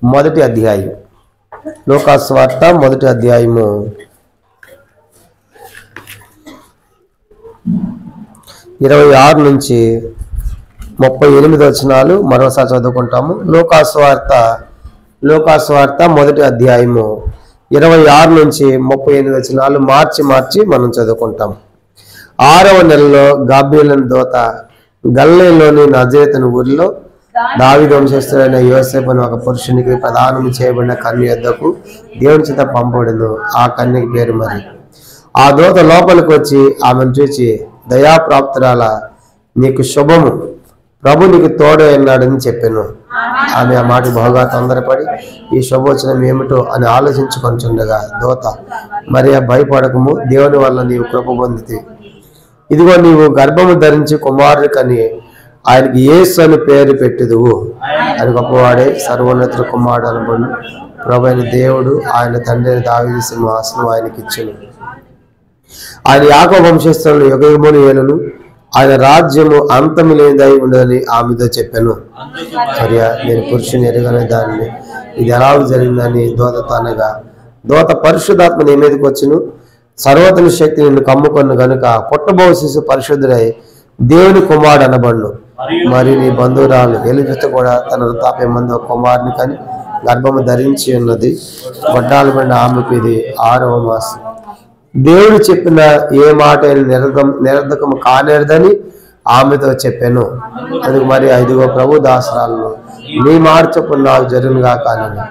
మొదటి అధ్యాయం, లూకాసు వార్త మొదటి అధ్యాయము 26 నుంచి 38 వచనాలు మరోసారి చదువుకుంటాము. లూకాసు వార్త మొదటి అధ్యాయము 26 నుంచి 38 వచనాలు మార్చి మనం చదువుకుంటాము. 6వ నెలలో గాబ్రియేలు దూత గలిలయలోని నజరేతు ఊరిలో దావీదు వంశస్థుడైన యోసేపు అనే ఒక పురుషునికి ప్రదానం చేయబడిన కన్య యొద్దకు దేవుని చేత పంపబడెను. ఆ కన్యకి పేరు మరి. ఆ దూత లోపలికి వచ్చి ఆమెను చూచి, దయాప్రాప్తురాల, నీకు శుభము, ప్రభు నీకు తోడే అన్నాడని చెప్పాను. ఆమె ఆ మాట బాగా తొందరపడి ఈ శుభవచనం ఏమిటో అని ఆలోచించుకొంచుండగా దూత, మరియా, భయపడకము, దేవుని వల్ల నీవు కృప పొందితి. ఇదిగో నీవు గర్భము ధరించి కుమారుని కని ఆయనకి యేసు అని పేరు పెట్టెదవు. ఆయన గొప్పవాడే, సర్వోన్నతుడు కుమారుడు అనబడును. ప్రభు అయిన దేవుడు ఆయన తండ్రి దావీదు సింహాసనం ఆయనకి ఇచ్చెను. ఆయన యాకోబు వంశస్థులను యుగయుగములు ఏలును. ఆయన రాజ్యము అంతము లేనిదై ఉండదని ఆమెతో చెప్పాను. సరియా, నేను పురుషుని ఎరగని దాన్ని ఇది ఎలా జరిగిందని దూతతో అనగా, దూత పరిశుద్ధాత్మ నీ మీదకి వచ్చును, సర్వోన్నత శక్తి నిన్ను కమ్ముకొను గనుక పుట్టబో శిశు పరిశుద్ధుడై దేవుని కుమారుడు అనబడును. మరి నీ బంధువురాలు ఎలిజబెత్ కూడా తన వృద్ధాప్య మందు కుమారుని కని గర్భము ధరించి ఉన్నది. గొడ్డాలు పడిన ఆమెకు ఇది 6వ మాసం. దేవుడు చెప్పిన ఏ మాట నిరర్ధకము కానేరదని ఆమెతో చెప్పాను. అందుకు మరి 5వ ప్రభు దాసరాలను నీ మాట చొప్పున నాకు జరుగునుగా కానీ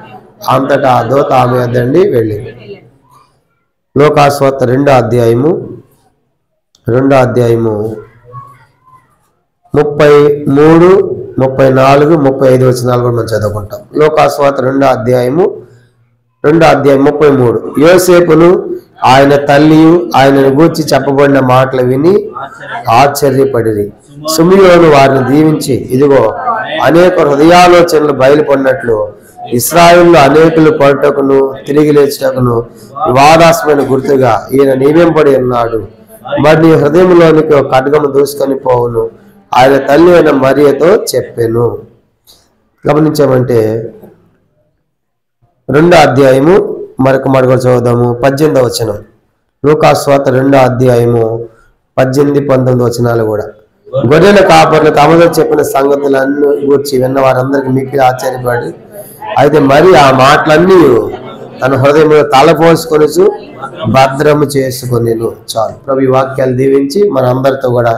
అంతటా ఆ దూత ఆమె వద్దండి వెళ్ళింది. లూకాసు వార్త 2వ అధ్యాయము 33, 34, 35 వచనాలు కూడా మనం చదువుకుంటాం. లూకాసు వార్త 2వ అధ్యాయము 33. యోసేపును ఆయన తల్లియు ఆయనను గూర్చి చెప్పబడిన మాటలు విని ఆశ్చర్యపడిరి. సిమియోను వారిని దీవించి, ఇదిగో అనేక హృదయాలోచనలు బయలుపడినట్లు ఇశ్రాయేలులో అనేకులు పడుటకును తిరిగి లేచుటకును వివాదాస్మైన గుర్తుగా ఈయన నియమింపబడి ఉన్నాడు. మరి నీ హృదయంలోనికి ఒక ఖడ్గము దూసుకొని పోవును ఆయన తల్లి అయిన మరియతో చెప్పాను. గమనించామంటే 2వ అధ్యాయము మరొక మాట కూడా చదువుదాము. 18వ వచనం, లూకాసు వార్త 2వ అధ్యాయము 18, 19 వచనాలు కూడా. గొర్రెల కాపర్లు తమతో చెప్పిన సంగతులన్నీ గూర్చి విన్న వారందరికీ మిక్కిలి ఆశ్చర్యపడి, అయితే మరి ఆ మాటలన్నీ తన హృదయంలో తలపోసుకొని భద్రము చేసుకొనిను. చాలు. ప్రభు ఈ వాక్యాలు దీవించి మన అందరితో కూడా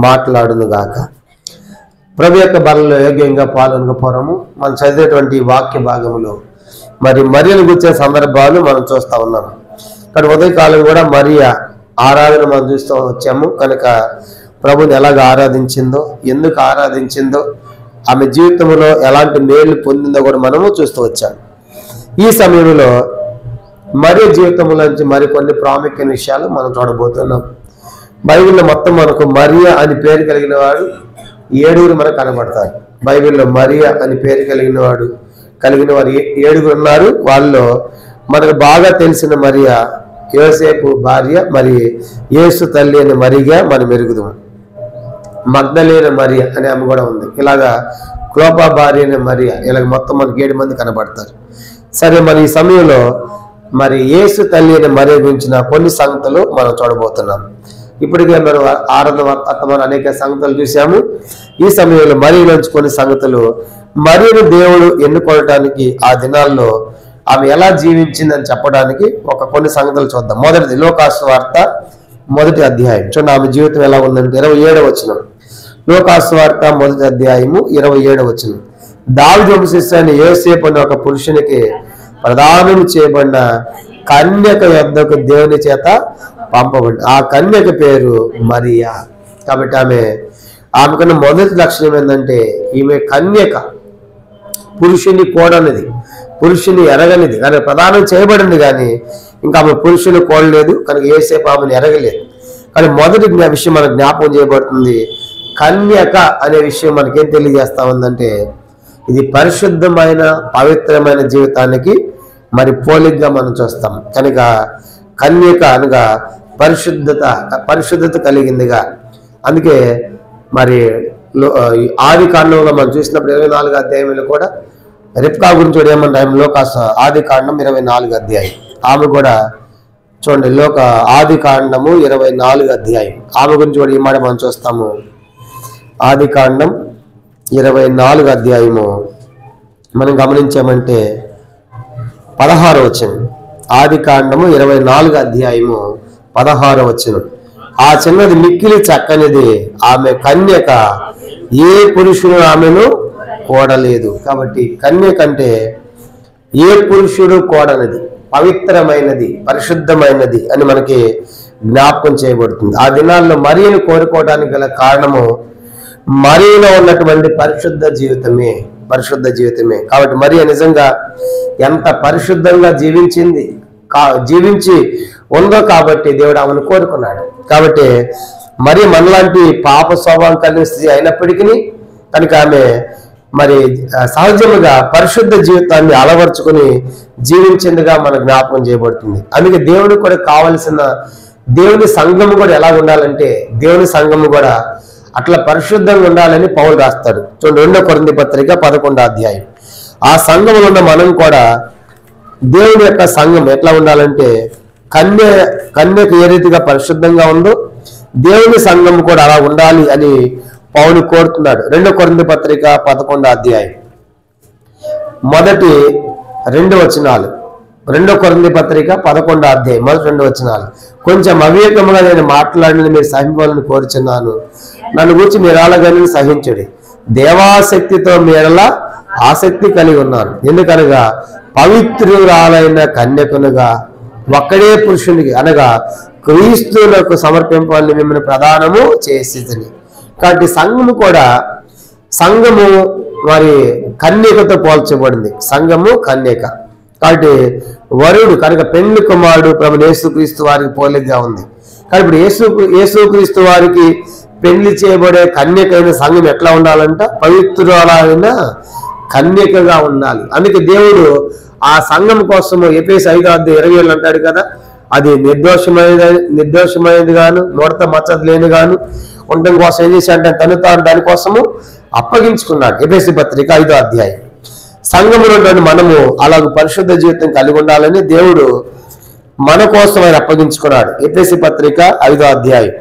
మాట్లాడును గాక. ప్రభు యొక్క బలలో యోగ్యంగా పాల్గొనకపోవడము మనం చదివేటువంటి వాక్య భాగంలో మరి మరియను గుర్చే సందర్భాలు మనం చూస్తూ ఉన్నాం. కానీ ఉదయకాలం కూడా మరియా ఆరాధన మనం చూస్తూ వచ్చాము. కనుక ప్రభుని ఎలాగ ఆరాధించిందో, ఎందుకు ఆరాధించిందో, ఆమె జీవితంలో ఎలాంటి మేలు పొందిందో కూడా మనము చూస్తూ వచ్చాము. ఈ సమయంలో మరియ జీవితంలోంచి మరికొన్ని ప్రాముఖ్యమైన విషయాలు మనం చూడబోతున్నాం. బైబిల్లో మొత్తం మనకు మరియా అని పేరు కలిగిన వాడు 7 మనకు కనబడతారు. బైబిల్లో మరియా అని పేరు కలిగిన వారు 7 ఉన్నారు. వాళ్ళలో మనకు బాగా తెలిసిన మరియా యోసేపు భార్య, మరి యేసు తల్లి అనే మరియగా మనం ఎరుగుదాం. మగ్దలేన మరియా అనే ఆమె కూడా ఉంది. ఇలాగా క్లోపా భార్య అనే మరియా, ఇలాగ మొత్తం మనకు 7 మంది కనబడతారు. సరే, మరి ఈ సమయంలో మరి యేసు తల్లి అనే మరియ గురించిన కొన్ని సంగతులు మనం చూడబోతున్నాం. ఇప్పటికే మనం మనం అనేక సంగతులు చూసాము. ఈ సమయంలో మరియలోంచి కొన్ని సంగతులు, మరియను దేవుడు ఎన్నుకోవటానికి ఆ దినాల్లో ఆమె ఎలా జీవించిందని చెప్పడానికి కొన్ని సంగతులు చూద్దాం. మొదటిది లూకాసు వార్త 1వ అధ్యాయం. చూడండి ఆమె జీవితం ఎలా ఉందంటే 27వ వచనం. లూకాసు వార్త 1వ అధ్యాయము 27వ వచనం. దావీదు వంశస్థుడైన యోసేపు అనే ఒక పురుషునికి ప్రదానం చేయబడిన కన్యక యొద్దకు దేవుని చేత పంపబడి, ఆ కన్యక పేరు మరియా. కాబట్టి ఆమెకన్నా మొదటి లక్షణం ఏంటంటే ఈమె కన్యక, పురుషుని కోడనిది, పురుషుని ఎరగనిది. కానీ ప్రదానం చేయబడింది, కానీ ఇంకా ఆమె పురుషుని కోడలేదు. కనుక యోసేపు ఆమెను ఎరగలేదు. కానీ మొదటి విషయం మనకు జ్ఞాపకం చేయబడుతుంది. కన్యక అనే విషయం మనకేం తెలియజేస్తా ఉందంటే, ఇది పరిశుద్ధమైన పవిత్రమైన జీవితానికి మరి పోలికగా మనం చూస్తాం. కనుక కన్యక అనగా పరిశుద్ధత కలిగిందిగా. అందుకే మరి ఆది కాండంలో మనం చూసినప్పుడు 24వ అధ్యాయంలో కూడా రిబ్కా గురించి కూడా ఏమంటారు ఆది కాండం 24 అధ్యాయం. ఆమె కూడా చూడండి, ఆది కాండము 24 అధ్యాయం. ఆమె గురించి కూడా ఈ మాట మనం చూస్తాము. ఆది కాండం 24 అధ్యాయము మనం గమనించామంటే 16వ వచనం. ఆది కాండము 24 అధ్యాయము 16వ వచనం. ఆ చిన్నది మిక్కిలి చక్కనిది, ఆమె కన్యక, ఏ పురుషుడు ఆమెను కోడలేదు. కాబట్టి కన్యక అంటే ఏ పురుషుడు కోడనది, పవిత్రమైనది, పరిశుద్ధమైనది అని మనకి జ్ఞాపకం చేయబడుతుంది. ఆ దినాల్లో మరియను కోరుకోవడానికి గల కారణము మరియలో ఉన్నటువంటి పరిశుద్ధ జీవితమే. కాబట్టి మరియ నిజంగా ఎంత పరిశుద్ధంగా జీవించి ఉందో కాబట్టి దేవుడు ఆమెను కోరుకున్నాడు. కాబట్టి మరి మనలాంటి పాప స్వభావం కలిగిన స్త్రీ అయినప్పటికీ కనుక ఆమె మరి సహజముగా పరిశుద్ధ జీవితాన్ని అలవర్చుకుని జీవించిందిగా మనకు జ్ఞాపకం చేయబడుతుంది. అందుకే దేవుడికి కూడా కావలసిన దేవుని సంఘం కూడా ఎలా ఉండాలంటే, దేవుని సంఘము కూడా అట్లా పరిశుద్ధంగా ఉండాలని పౌలు రాస్తాడు. చూడండి, 2 కొరింథీ పత్రిక 11వ అధ్యాయం. ఆ సంఘంలో ఉన్న మనం కూడా దేవుని యొక్క సంఘం ఎట్లా ఉండాలంటే, కన్యకు ఏ రీతిగా పరిశుద్ధంగా ఉందో దేవుని సంఘం కూడా అలా ఉండాలి అని పౌలు కోరుతున్నాడు. 2 కొరింథీ పత్రిక 11వ అధ్యాయం 1-2 వచనాలు. 2 కొరింథీ పత్రిక 11వ అధ్యాయం 1-2 వచనాలు. కొంచెం అవివేకముగా నేను మాట్లాడినది మీరు సహింపాలని కోరుచున్నాను. నన్ను గురించి మీరు అలాగని సహించుడి. దేవాశక్తితో మీరలా ఆసక్తి కలిగి ఉన్నాను. ఎందుకనగా పవిత్రురాలైన కన్యకునుగా ఒక్కడే పురుషునికి అనగా క్రీస్తులకు సమర్పింపాలని మిమ్మల్ని ప్రదానము చేసేదని. కాబట్టి సంఘము మరి కన్యకతో పోల్చబడింది. సంఘము కన్యక. కాబట్టి వరుడు కనుక పెళ్లి కుమారుడు ప్రభు యేసుక్రీస్తు వారికి పోలికగా ఉంది. కాబట్టి ఇప్పుడు యేసుక్రీస్తు వారికి పెళ్లి చేయబడే కన్యకైన సంఘం ఎట్లా ఉండాలంట? పవిత్రురాలైన కన్యకగా ఉండాలి. అందుకే దేవుడు ఆ సంఘం కోసము ఎఫెసు 5:27 అంటాడు కదా, అది నిర్దోషమైనది గాను ముడత మచ్చది లేని గాను ఉండడం కోసం ఏం చేశాడంటే తను తాను దానికోసము అప్పగించుకున్నాడు. ఎఫెసు పత్రిక 5వ అధ్యాయం. సంఘములో మనము అలాగ పరిశుద్ధ జీవితం కలిగి ఉండాలని దేవుడు మన కోసం ఆయన అప్పగించుకున్నాడు. ఎఫెసు పత్రిక 5వ అధ్యాయం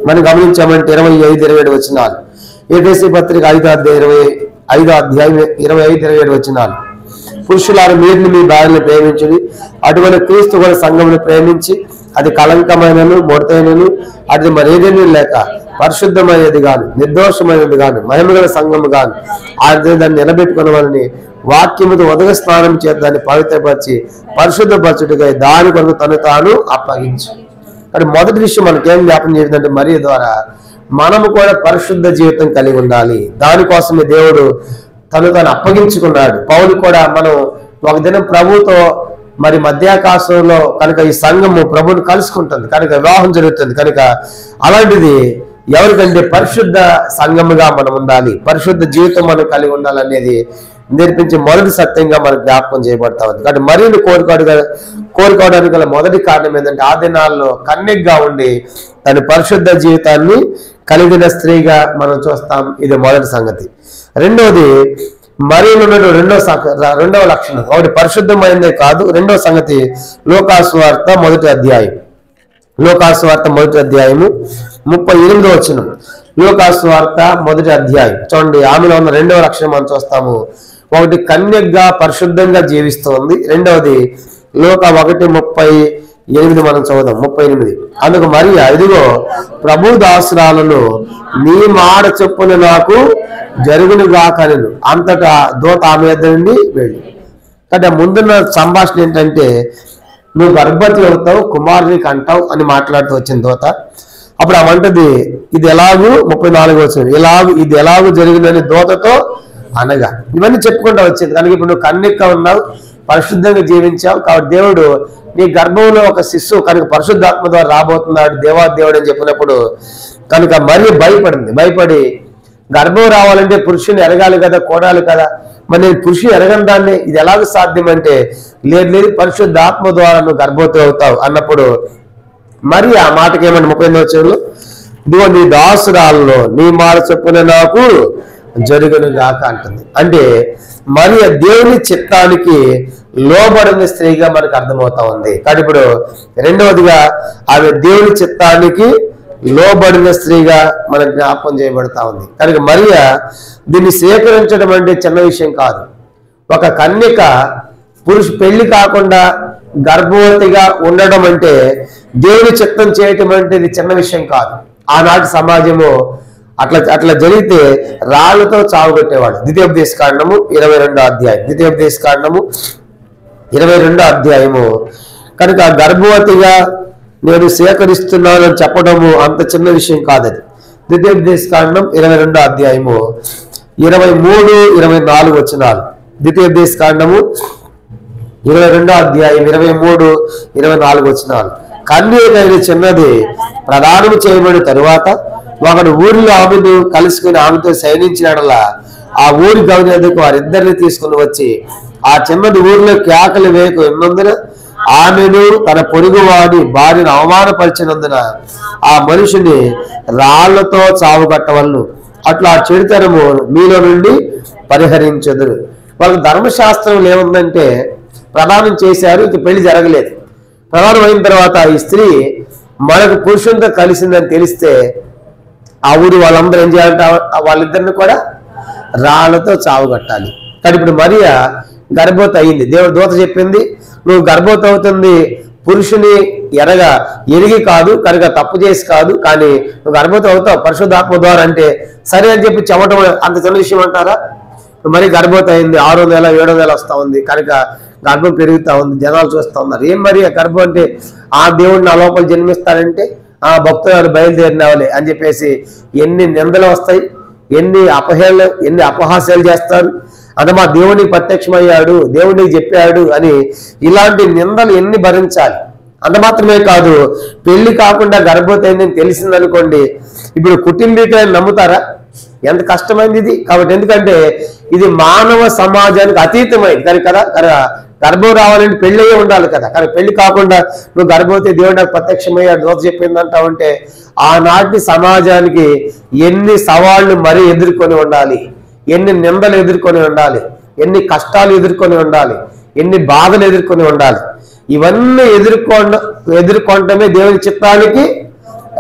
మనం గమనించామంటే 25-27 వచనాలు. ఎఫెసు పత్రిక 5వ అధ్యాయం 25-27 వచనాలు. పురుషులారు మీరు మీ భార్యను ప్రేమించుడి, అటువంటి క్రీస్తు కూడా సంఘమును ప్రేమించి అది కలంకమైనను ముడతైనను అది మరేదేమీ లేక పరిశుద్ధమైనది గాను నిర్దోషమైనది గాను మహిమగల సంఘము గాను అది దాన్ని నిలబెట్టుకున్నవాళ్ళని వాక్యముతో ఉదక స్నానం చేత దాన్ని పవిత్రపరిచి పరిశుద్ధపరచుడిగా దాని కొరకు తను తాను అప్పగించు. కానీ మొదటి విషయం మనకేం జ్ఞాపకం చేసిందంటే మరియ ద్వారా మనము కూడా పరిశుద్ధ జీవితం కలిగి ఉండాలి. దానికోసమే దేవుడు తను తాను అప్పగించుకున్నాడు. పౌలు కూడా మనం ఒక దినం ప్రభుతో మరి మధ్యాకాశంలో కనుక ఈ సంఘము ప్రభుని కలుసుకుంటుంది కనుక వివాహం జరుగుతుంది కనుక అలాంటిది ఎవరికంటే పరిశుద్ధ సంఘముగా మనం ఉండాలి, పరిశుద్ధ జీవితం మనం కలిగి ఉండాలనేది నేర్పించే మొదటి సత్యంగా మనకు జ్ఞాపకం చేయబడతా ఉంది. కాబట్టి మరీని కోరుకోవడానికి గల మొదటి కారణం ఏంటంటే ఆ దినాల్లో కన్యకగా ఉండి తన పరిశుద్ధ జీవితాన్ని కలిగిన స్త్రీగా మనం చూస్తాం. ఇది మొదటి సంగతి. రెండవది మరియలో రెండవ లక్షణం ఒకటి పరిశుద్ధమైనదే కాదు. రెండవ సంగతి లోకాసువార్త 1వ అధ్యాయం 38వ వచనం. లోకాసువార్త 1వ అధ్యాయం చూడండి, ఆమెలో ఉన్న రెండవ లక్షణం మనం చూస్తాము. ఒకటి కన్యకగా పరిశుద్ధంగా జీవిస్తోంది. రెండవది లోక 1:38 మనం చదువుదాం. 38 అందుకు మరియ ఇదిగో ప్రభు దాసురాలను నీ మాట చొప్పున నాకు జరుగును గాకనెను. అంతటా దూత ఆమె యొద్ద నుండి వెళ్ళి. కాబట్టి ముందున్న సంభాషణ ఏంటంటే నువ్వు గర్భవతి అవుతావు, కుమారునికి అంటావు అని మాట్లాడుతూ వచ్చిన దూత. అప్పుడు ఆమె అంటది ఇది ఎలాగూ 34 వచ్చింది ఇది ఎలాగూ జరిగిందని దూతతో అనగా ఇవన్నీ చెప్పుకుంటూ వచ్చింది. కనుక ఇప్పుడు నువ్వు కన్యకగా ఉన్నావు, పరిశుద్ధంగా జీవించావు కాబట్టి దేవుడు నీ గర్భంలో ఒక శిశువు కనుక పరిశుద్ధాత్మ ద్వారా రాబోతున్నాడు దేవాదేవుడు అని చెప్పినప్పుడు కనుక మరి భయపడి గర్భం రావాలంటే పురుషుని ఎరగాలి కదా, కోడాలి కదా, మరి నేను పురుషుని ఎరగని దాన్ని ఇది ఎలాగ సాధ్యమంటే లేదు పరిశుద్ధాత్మ ద్వారా నువ్వు గర్భవతి అవుతావు అన్నప్పుడు మరి ఆ మాటకి ఏమంటే 38వ వచనంలో ఇదిగో నీ దాసురాల్లో నీ మాట చొప్పున నాకు జరుగును గాక అంటుంది. అంటే మరియ దేవుని చిత్తానికి లోబడిన స్త్రీగా మనకు అర్థమవుతా ఉంది. కానీ ఇప్పుడు రెండవదిగా ఆమె దేవుని చిత్తానికి లోబడిన స్త్రీగా మనకు జ్ఞాపకం చేయబడతా ఉంది. కనుక మరియ దీన్ని స్వీకరించడం అంటే చిన్న విషయం కాదు. ఒక కన్యక పెళ్లి కాకుండా గర్భవతిగా ఉండడం అంటే దేవుని చిత్తం చేయటం అంటే ఇది చిన్న విషయం కాదు. ఆనాటి సమాజము అట్లా జరిగితే రాళ్లతో చావుగొట్టేవాడు. ద్వితీయోపదేశకాండము 22వ అధ్యాయం, ద్వితీయోపదేశకాండము 22వ అధ్యాయము. కనుక గర్భవతిగా నేను స్వీకరిస్తున్నానని చెప్పడము అంత చిన్న విషయం కాదది. ద్వితీయోపదేశకాండం 22వ అధ్యాయము 23, 24 వచనాలు. ద్వితీయోపదేశకాండము 22వ అధ్యాయం 23, 24 వచనాలు. కన్యకైన చిన్నది ప్రదానము చేయబడిన తరువాత ఒకడు ఊరిలో ఆమెను కలుసుకుని ఆమెతో శయనించినట్లా ఆ ఊరి గౌరవకు వారిద్దరిని తీసుకుని వచ్చి ఆ చిన్నది ఊరిలో కేకలు వేయకు ఉన్నందున ఆమెను తన పొరుగువాడి భార్యను అవమానపరిచినందున ఆ మనిషిని రాళ్లతో చావుగట్టవలను. అట్లా ఆ చెడుతనము మీలో నుండి పరిహరించదురు. వాళ్ళ ధర్మశాస్త్రం ఏముందంటే ప్రదానం చేశారు, ఇక పెళ్లి జరగలేదు. ప్రదానం అయిన తర్వాత ఈ స్త్రీ మనకు పురుషునితో కలిసిందని తెలిస్తే ఆ ఊరు వాళ్ళందరూ ఏం చేయాలంటే వాళ్ళిద్దరిని కూడా రాళ్లతో చావుగట్టాలి. కానీ ఇప్పుడు మరియ గర్భవతి అయింది. దేవుడు దూత చెప్పింది, నువ్వు గర్భవతి అవుతుంది పురుషుని ఎరిగి కాదు, కనుక తప్పు చేసి కాదు, కానీ నువ్వు గర్భవతి అవుతావు పరిశుద్ధాత్మ ద్వారా అంటే సరే అని చెప్పి చెప్పడం అంత చిన్న విషయం అంటారా? మరి గర్భవతి అయింది, 6వ నెల 7వ నెల వస్తా ఉంది, కనుక గర్భం పెరుగుతా ఉంది, జనాలు చూస్తూ ఉన్నారు. ఏం మరి గర్భం అంటే ఆ దేవుడు నా లోపల జన్మిస్తాడంటే ఆ భక్తులు బయలుదేరినవలే అని చెప్పేసి ఎన్ని నిందలు వస్తాయి, ఎన్ని అపహాస్యాలు చేస్తారు. అంటే మా దేవునికి ప్రత్యక్షమయ్యాడు, దేవుడికి చెప్పాడు అని ఇలాంటి నిందలు ఎన్ని భరించాలి. అంత మాత్రమే కాదు, పెళ్లి కాకుండా గర్భవతి అయిందని తెలిసిందనుకోండి, ఇప్పుడు కుటుంబీకులను నమ్ముతారా? ఎంత కష్టమైంది ఇది. కాబట్టి ఎందుకంటే ఇది మానవ సమాజానికి అతీతమైంది. కానీ కదా గర్భం రావాలంటే పెళ్ళి అయ్యే ఉండాలి కదా. కానీ పెళ్లి కాకుండా నువ్వు గర్భవతి దేవుడు నాకు ప్రత్యక్షమయ్యాడు దోత చెప్పిందంటావంటే ఆనాటి సమాజానికి ఎన్ని సవాళ్లు మరీ ఎదుర్కొని ఉండాలి, ఎన్ని నిందలు ఎదుర్కొని ఉండాలి, ఎన్ని కష్టాలు ఎదుర్కొని ఉండాలి, ఎన్ని బాధలు ఎదుర్కొని ఉండాలి. ఇవన్నీ ఎదుర్కొనటమే దేవుని చిత్తానికి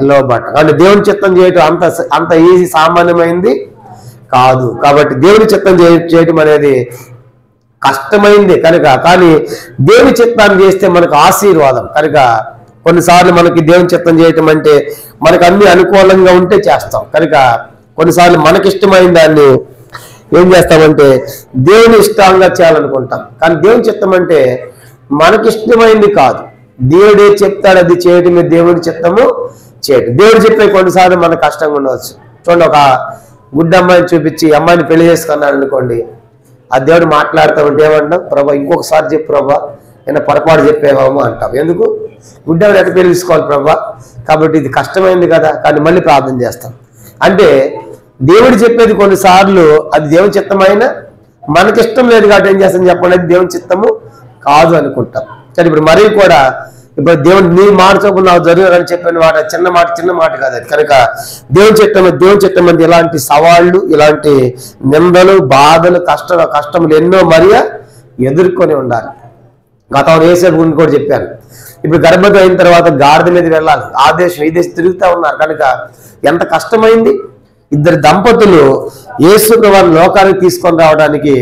లోబట్ట. కాబట్టి దేవుని చిత్తం చేయటం అంత ఈజీ సామాన్యమైంది కాదు. కాబట్టి దేవుని చిత్తం చేయటం అనేది కష్టమైంది కనుక, కానీ దేవుని చిత్తాన్ని చేస్తే మనకు ఆశీర్వాదం కనుక కొన్నిసార్లు మనకి దేవుని చిత్తం చేయటం అంటే మనకు అన్ని అనుకూలంగా ఉంటే చేస్తాం. కనుక కొన్నిసార్లు మనకిష్టమైన దాన్ని ఏం చేస్తామంటే దేవుని ఇష్టంగా చేయాలనుకుంటాం. కానీ దేవుని చిత్తం అంటే మనకిష్టమైంది కాదు, దేవుడే చెప్తాడు అది చేయటమే దేవుడి చిత్తము చేయటం. దేవుడు చెప్పే కొన్నిసార్లు మనకు కష్టంగా ఉండవచ్చు. చూడండి, ఒక గుడ్డ అమ్మాయిని చూపించి అమ్మాయిని పెళ్లి చేసుకున్నాడు అనుకోండి, ఆ దేవుడు మాట్లాడుతూ ఉంటే ఏమంటాం, ప్రభా ఇంకొకసారి చెప్పు ప్రభా, నేను పొరపాటు చెప్పేవాము అంటాం. ఎందుకు? గుడ్డని ఎట్ట పెళ్లి తీసుకోవాలి ప్రభా, కాబట్టి ఇది కష్టమైంది కదా, కానీ మళ్ళీ ప్రార్థన చేస్తాం. అంటే దేవుడు చెప్పేది కొన్నిసార్లు అది దేవుని చిత్తమైన మనకిష్టం లేదు కాబట్టి ఏం చేస్తాం చెప్పండి, అది దేవుని చిత్తము కాదు అనుకుంటాం. సరే, ఇప్పుడు మరీ కూడా ఇప్పుడు దేవుడు నీ మాట చొప్పున నాకు జరగాలని చెప్పిన మాట చిన్న మాట కాదు అది. కనుక దేవుని చిత్తం అంటే ఇలాంటి సవాళ్లు, ఇలాంటి నిందలు, బాధలు, కష్టములు ఎన్నో మరియా ఎదుర్కొని ఉండాలి. గతంలో యేసేపు గురించి కూడా చెప్పాను. ఇప్పుడు గర్భవతి అయిన తర్వాత గాడిద మీద వెళ్ళాలి, ఆ దేశం ఈ దేశం తిరుగుతూ ఉన్నారు. కనుక ఎంత కష్టమైంది. ఇద్దరు దంపతులు యేసుని వారి లోకానికి తీసుకొని రావడానికి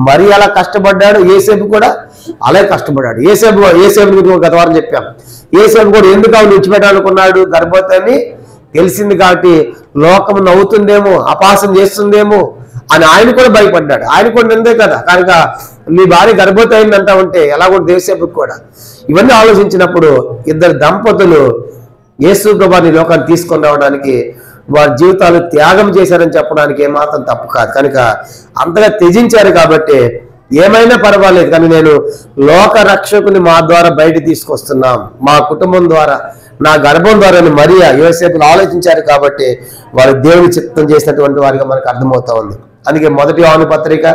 మరి అలా కష్టపడ్డాడు, యేసేపు కూడా అలాగే కష్టపడ్డాడు. యేసేపు గురించి గత వారం చెప్పాం. యేసేపు కూడా ఎందుకు ఆమెను విడిచిపెట్టాలనుకున్నాడు, గర్భవతి అని తెలిసింది కాబట్టి లోకం నవ్వుతుందేమో, అపహాసం చేస్తుందేమో అని ఆయన కూడా భయపడ్డాడు. ఆయన కూడా నిందే కదా, కనుక నీ భార్య గర్భవతి అయిందంటా ఉంటే ఎలా కూడా యేసేపుకి కూడా. ఇవన్నీ ఆలోచించినప్పుడు ఇద్దరు దంపతులు యేసు ప్రభువుని లోకాన్ని తీసుకొని రావడానికి వారి జీవితాలు త్యాగం చేశారని చెప్పడానికి ఏమాత్రం తప్పు కాదు. కనుక అంతగా త్యజించారు కాబట్టి ఏమైనా పర్వాలేదు, కానీ నేను లోక రక్షకుని మా ద్వారా బయట తీసుకొస్తున్నాం, మా కుటుంబం ద్వారా, నా గర్భం ద్వారా మరియా యోసేపులు ఆలోచించారు కాబట్టి వారు దేవుని చిత్తం చేసినటువంటి వారిగా మనకు అర్థమవుతా ఉంది. అందుకే మొదటి యోహాను పత్రిక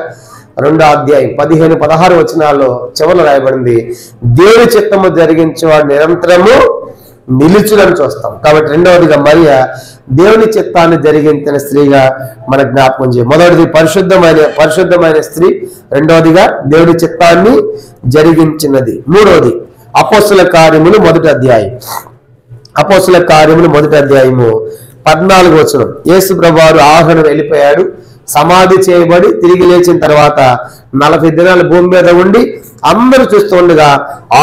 2వ అధ్యాయం 15-16 వచనాల్లో చివరలో రాయబడింది, దేవుని చిత్తము జరిగించేవాడు నిరంతరము నిలుచులని చూస్తాం. కాబట్టి రెండవదిగా మరియ దేవుని చిత్తాన్ని జరిగించిన స్త్రీగా మన జ్ఞాపకం చేయాలి. మొదటిది పరిశుద్ధమైన స్త్రీ, రెండవదిగా దేవుని చిత్తాన్ని జరిగించినది. మూడవది అపోస్తుల కార్యములు మొదటి అధ్యాయం. అపోస్తుల కార్యములు మొదటి అధ్యాయము 14వ వచనం. యేసు ప్రభువారు ఆరోహణ వెళ్ళిపోయాడు. సమాధి చేయబడి తిరిగి లేచిన తర్వాత 40 దినాలు భూమి మీద ఉండి అందరూ చూస్తూ ఉండగా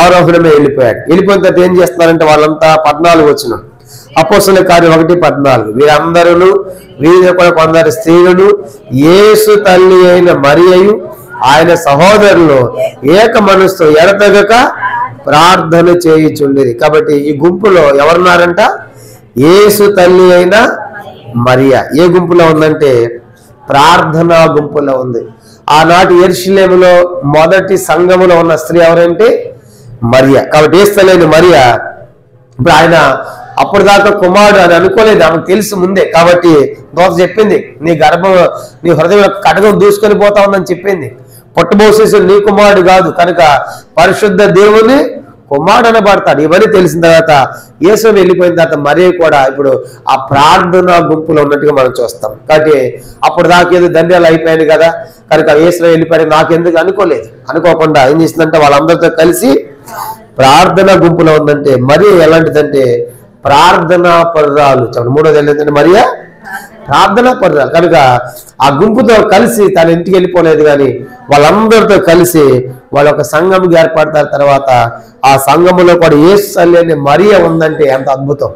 ఆరోహణమే వెళ్ళిపోయాడు. వెళ్ళిపోయిన తర్వాత ఏం చేస్తున్నారంటే వాళ్ళంతా 14వ వచనం. అపోస్తుల కార్యం 1:14. వీరందరూ వీరిలో కూడా కొందరు స్త్రీలను యేసు తల్లి అయిన మరియయు ఆయన సహోదరులు ఏక మనస్సుతో ఎడతెగక ప్రార్థన చేయుచుండేది. కాబట్టి ఈ గుంపులో ఎవరున్నారంట? యేసు తల్లి అయిన మరియ. ఏ గుంపులో ఉందంటే ప్రార్థనా గుంపులో ఉంది. ఆనాటి యెరూషలేములో మొదటి సంఘములో ఉన్న స్త్రీ ఎవరంటే మరియ. కాబట్టి యేసు తల్లి అయిన మరియ ఇప్పుడు ఆయన అప్పుడు దాకా కుమారుడు అని అనుకోలేదు, ఆమెకు తెలుసు ముందే. కాబట్టి దోత చెప్పింది, నీ హృదయంలో కటకం దూసుకొని పోతా ఉందని చెప్పింది. పుట్టబోసేసి నీ కుమారుడు కాదు కనుక పరిశుద్ధ దేవుని కుమారుడు అనబడతాడు. ఇవన్నీ తెలిసిన తర్వాత యేసు వెళ్ళిపోయిన తర్వాత మరియ కూడా ఇప్పుడు ఆ ప్రార్థన గుంపులో ఉన్నట్టుగా మనం చూస్తాం. కాబట్టి అప్పుడు దాకా ఏదో దండ్యాలు అయిపోయాను కదా కనుక యేసు వెళ్ళిపోయాడు నాకెందుకు అనుకోకుండా ఏం చేసిందంటే వాళ్ళందరితో కలిసి ప్రార్థన గుంపులో ఉందంటే మరియ ఎలాంటిదంటే ప్రార్థనా పరురాలు. మూడోది ఏంటంటే మరియ ప్రార్థనా పరురాలు. కనుక ఆ గుంపుతో కలిసి తన ఇంటికి వెళ్ళిపోలేదు, కానీ వాళ్ళందరితో కలిసి వాళ్ళ ఒక సంఘంకి ఏర్పడతారు. తర్వాత ఆ సంఘములో కూడా యేసు తల్లి అనే మరియ ఉందంటే ఎంత అద్భుతం.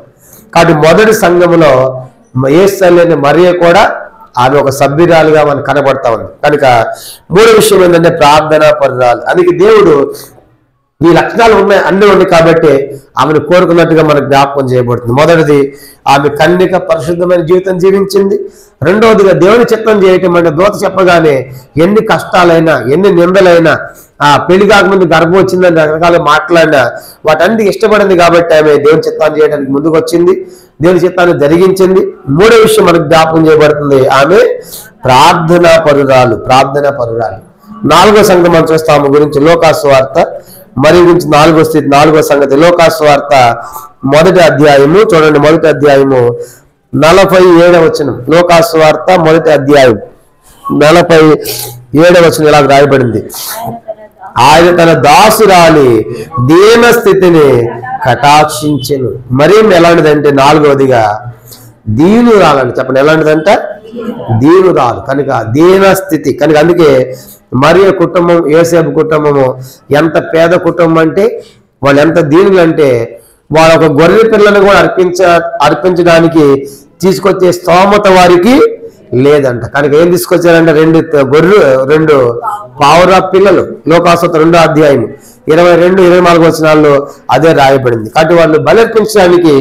కాబట్టి మొదటి సంఘములో యేసు తల్లి అనే మరియ కూడా ఆమె ఒక సభ్యురాలుగా మనకు కనబడతా ఉంది. కనుక మూడో విషయం ఏంటంటే ప్రార్థనా పరురాలు. అందుకే దేవుడు ఈ లక్షణాలు ఉన్నాయి, అన్నీ ఉన్నాయి కాబట్టి ఆమెను కోరుకున్నట్టుగా మనకు జ్ఞాపకం చేయబడుతుంది. మొదటిది ఆమె కన్యక పరిశుద్ధమైన జీవితం జీవించింది. రెండవదిగా దేవుని చిత్తం చేయటం అంటే దూత చెప్పగానే ఎన్ని కష్టాలైనా ఎన్ని నిందలైనా పెళ్లి కాకముందు గర్భం వచ్చిందని రకరకాల మాట్లాడినా వాటన్నిటికి ఇష్టపడింది కాబట్టి ఆమె దేవుని చిత్తాన్ని చేయడానికి ముందుకు వచ్చింది, దేవుని చిత్తాన్ని జరిగించింది. మూడో విషయం మనకు జ్ఞాపకం చేయబడుతుంది, ఆమె ప్రార్థనా పరురాలు. నాలుగో సంగతి మనం చూస్తాం ఆమె గురించి. లోకాసు వార్త మరి గురించి నాలుగో సంగతి. లోకాసు వార్త మొదటి అధ్యాయము చూడండి, మొదటి అధ్యాయము 47వ వచనం. లోకాసు వార్త మొదటి అధ్యాయం 47వ వచనం ఇలాగ రాయబడింది. ఆయన తన దాసురాలి దీన స్థితిని కటాక్షించెను. మరేం ఎలాంటిదంటే నాలుగవదిగా దీనురాలని చెప్పండి. ఎలాంటిదంట? దీనురాలు. కనుక దీన స్థితి. కనుక అందుకే మరియ కుటుంబం, యోసేపు కుటుంబము ఎంత పేద కుటుంబం అంటే వాళ్ళు ఎంత దీనులు అంటే వాళ్ళ ఒక గొర్రె పిల్లను కూడా అర్పించడానికి తీసుకొచ్చే స్తోమత వారికి లేదంట. కనుక ఏం తీసుకొచ్చారంటే 2 పావురా పిల్లలు. లోకాసు 2వ అధ్యాయం 22-24 వచనాల్లో అదే రాయబడింది. కాబట్టి వాళ్ళు బలర్పించడానికి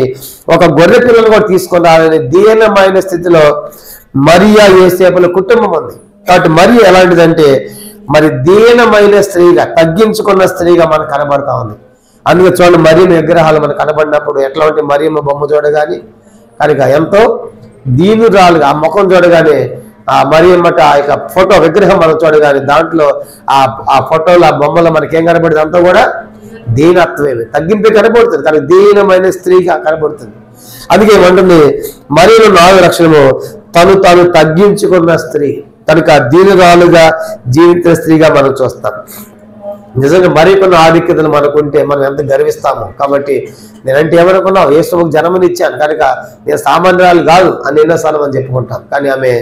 ఒక గొర్రె పిల్లలు కూడా తీసుకొని రాలని దీనమైన స్థితిలో మరియా యోసేపుల కుటుంబం ఉంది. కాబట్టి మరియ ఎలాంటిదంటే మరి దీనమైన స్త్రీగా, తగ్గించుకున్న స్త్రీగా మనకు కనబడతా ఉంది. అందుకే చూడండి మరియమ్మ విగ్రహాలు మనకు కనబడినప్పుడు ఎట్లా ఉంటే మరియమ్మ బొమ్మ చూడగానే కనుక ఎంతో దీనురాలుగా, ఆ ముఖం చూడగానే ఆ మరియమ్మట ఆ యొక్క ఫోటో విగ్రహం మనం చూడగానే దాంట్లో ఆ ఫోటోలో ఆ బొమ్మలో మనకేం కనబడుతుంది? అంతా కూడా దీనత్వమే, తగ్గింపే కనబడుతుంది. కానీ దీనమైన స్త్రీగా కనబడుతుంది. అందుకే ఏమంటుంది మరియలో 4 లక్షణము తాను తగ్గించుకున్న స్త్రీ, కనుక దీనురాలుగా జీవించిన స్త్రీగా మనం చూస్తాం. నిజంగా మరికొన్ని ఆధిక్యతలు మనకుంటే మనం ఎంత గర్విస్తాము. కాబట్టి నేనంటే ఏమనుకున్నావు? యేసుకు జన్మనిచ్చాను కనుక నేను సామాన్యురాలు కాదు అని ఎన్నోసార్లు మనం చెప్పుకుంటాం. కానీ ఆమె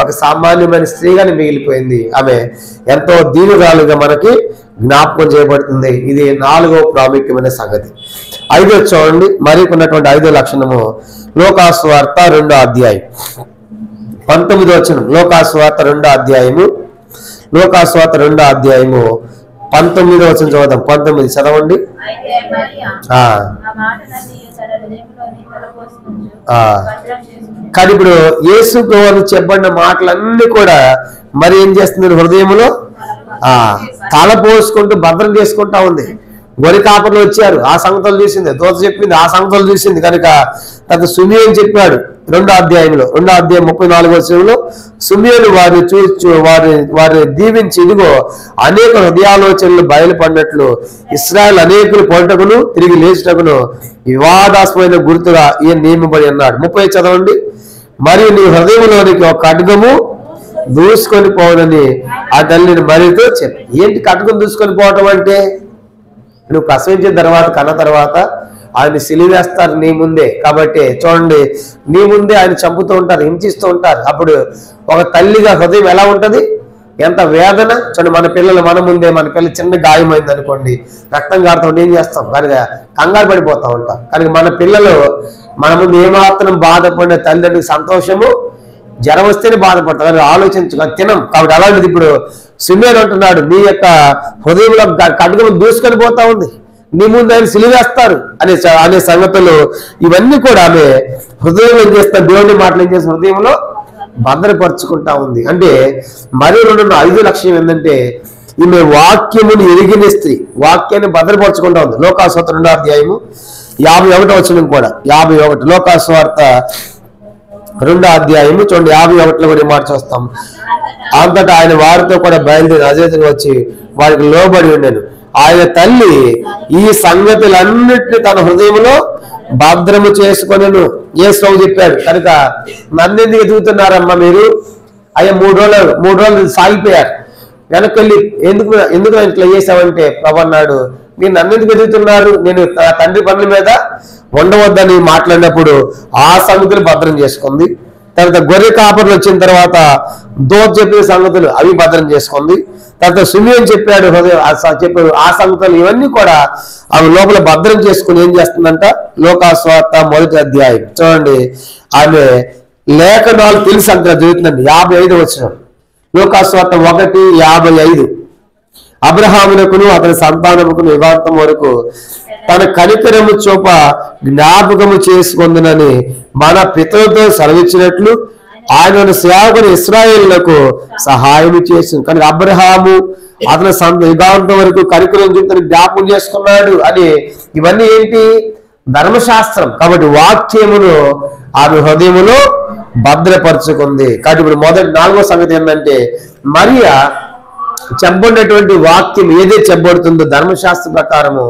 ఒక సామాన్యమైన స్త్రీగానే మిగిలిపోయింది. ఆమె ఎంతో దీనురాలుగా మనకి జ్ఞాపకం చేయబడుతుంది. ఇది 4వ ప్రాముఖ్యమైన సంగతి. 5వ చూడండి, మరికొన్నటువంటి 5వ లక్షణము లోకాసు వార్త 2వ అధ్యాయం 19వ వచనం. లోకాసు వార్త 2వ అధ్యాయము 19వ వచనం చదువుదాం. 19 చదవండి. కానీ ఇప్పుడు యేసు ప్రభువు చెప్పబడిన మాటలన్నీ కూడా మరి ఏం చేస్తుంది? హృదయంలో తల పోసుకుంటూ భద్రం చేసుకుంటా ఉంది. గొర్రె కాపర్లు వచ్చారు, ఆ సంగతులు చూసింది. దూత చెప్పింది, ఆ సంగతులు చూసింది. కనుక తర్వాత సుమియోను చెప్పాడు 2వ అధ్యాయంలో 2వ అధ్యాయం 34వ వచనంలో సుమియోను వారిని చూసి వారిని దీవించి, ఇదిగో అనేక హృదయాలోచనలు బయలుపడినట్లు ఇశ్రాయేల్ అనేకులు పొంటకును తిరిగి లేచుటకును వివాదాస్పమైన గుర్తుగా ఈయన నియమబడి అన్నాడు. 30 చదవండి. మరియు నీ హృదయంలోనికి ఒక ఖడ్గము దూసుకొని పోవడని ఆ తల్లిని మరితో చెప్పి. ఏంటి ఖడ్గం దూసుకొని పోవటం అంటే? నువ్వు ప్రసవించిన తర్వాత కన్న తర్వాత ఆయన సిలివేస్తారు నీ ముందే. కాబట్టి చూడండి, నీ ముందే ఆయన చంపుతూ ఉంటారు, హింసిస్తూ ఉంటారు. అప్పుడు ఒక తల్లిగా హృదయం ఎలా ఉంటుంది, ఎంత వేదన. చూడండి, మన పిల్లలు మన ముందే, మన పిల్లలు చిన్న గాయమైంది అనుకోండి, రక్తం కారుతూ ఏం చేస్తాం, కనుక కంగారు పడిపోతూ ఉంటాం. కనుక మన పిల్లలు మన ముందు ఏమాత్రం బాధపడిన తల్లిదండ్రులకు సంతోషము, జ్వరం వస్తేనే బాధపడతాం, ఆలోచించు తినం. కాబట్టి అలాంటిది ఇప్పుడు సిమియోను అంటున్నాడు, నీ యొక్క హృదయంలో ఖడ్గము దూసుకొని పోతా ఉంది, నీ ముందు ఆయన సిలివేస్తారు అనే సంగతులు ఇవన్నీ కూడా ఆమె హృదయంలో ఏం చేస్తారు, దేవుని మాటలు ఏం చేస్తే హృదయంలో భద్రపరుచుకుంటా ఉంది. అంటే మరి 5 లక్ష్యం ఏంటంటే ఈమె వాక్యమును ఎరిగిన స్త్రీ, వాక్యాన్ని భద్రపరుచుకుంటా ఉంది. లోకాసువార్త 2వ అధ్యాయము 51వ వచనం కూడా 51. లోకాసువార్త 2వ అధ్యాయము చూడండి 51లో కూడా మాట చూస్తాం. అంతటా ఆయన వారితో కూడా బయలుదేరి నజరేతుకు వచ్చి వారికి లోబడి ఉండెను. ఆయన తల్లి ఈ సంగతులన్నిటిని తన హృదయంలో భద్రము చేసుకొనెను. యేసు చెప్పాడు, కనుక నన్నెందుకు ఎదుగుతున్నారమ్మా మీరు? అయ్యా 3 రోజులు సాగిపోయారు. వెనకెళ్ళి ఎందుకు ఇట్లా చేసావంటే ప్రభు అన్నాడు, మీరు నన్నెందుకు ఎదుగుతున్నారు? నేను తండ్రి పనుల మీద ఉండవద్దని మాట్లాడినప్పుడు ఆ సంగతులు భద్రం చేసుకుంది. తర్వాత గొర్రె కాపర్లు వచ్చిన తర్వాత దూత చెప్పిన సంగతులు అవి భద్రం చేసుకుంది. తర్వాత సుమియోను చెప్పాడు చెప్పాడు ఆ సంగతులు ఇవన్నీ కూడా ఆమె లోపల భద్రం చేసుకుని ఏం చేస్తుందంట? లోకాసువార్త 1వ అధ్యాయం చూడండి, ఆమె లేఖనాలు తెలుసు అంత చదువుతుందండి. 55 వచనం లోకాసువార్త 1:55. అబ్రహామునకును అతని సంతానముకును యుగాంతం వరకు తన కనికరము చొప్ప జ్ఞాపకము చేసుకొందునని మన పితరులతో సెలవిచ్చినట్లు ఆయన సేవకుని ఇశ్రాయేలులకు సహాయం చేసింది. కానీ అబ్రహాము అతని యుగాంతం వరకు కనికరం చూపుతని జ్ఞాపకం చేసుకున్నాడు అని. ఇవన్నీ ఏంటి? ధర్మశాస్త్రం. కాబట్టి వాక్యమును ఆమె హృదయములో భద్రపరుచుకుంది. కాబట్టి ఇప్పుడు 4వ సంగతి ఏంటంటే, మరియా చెప్పబడినటువంటి వాక్యం ఏదైతే చెప్పబడుతుందో ధర్మశాస్త్ర ప్రకారము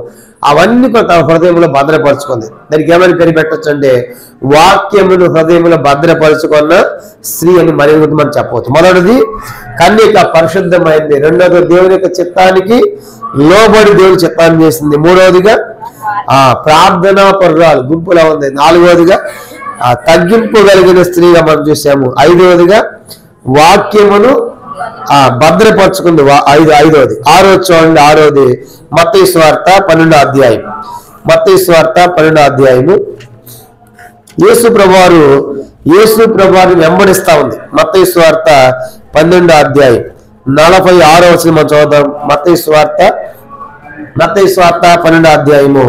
అవన్నీ తన హృదయంలో భద్రపరుచుకుంది. దానికి ఏమైనా పేరు పెట్టచ్చు అంటే వాక్యమును హృదయంలో భద్రపరుచుకున్న స్త్రీ అని మరి మనం చెప్పవచ్చు. మొదటిది కన్యక పరిశుద్ధమైంది. రెండవది దేవుని యొక్క చిత్తానికి లోబడి దేవుని చిత్తాన్ని చేసింది. మూడవదిగా ప్రార్థనా పరురాలు గుంపులో ఉంది. నాలుగవదిగా తగ్గింపు కలిగిన స్త్రీగా మనం చూసాము. ఐదవదిగా వాక్యమును భద్రపరుచుకుంది. ఐదవది. చూడండి ఆరోది మత్తయి సువార్త 12వ అధ్యాయం. మత్తయి సువార్త 12వ అధ్యాయము యేసు ప్రభువారు వెంబడిస్తా ఉంది. మత్తయి సువార్త 12వ అధ్యాయం 46వ వచనం మనం చదువుదాం. మత్తయి సువార్త 12వ అధ్యాయము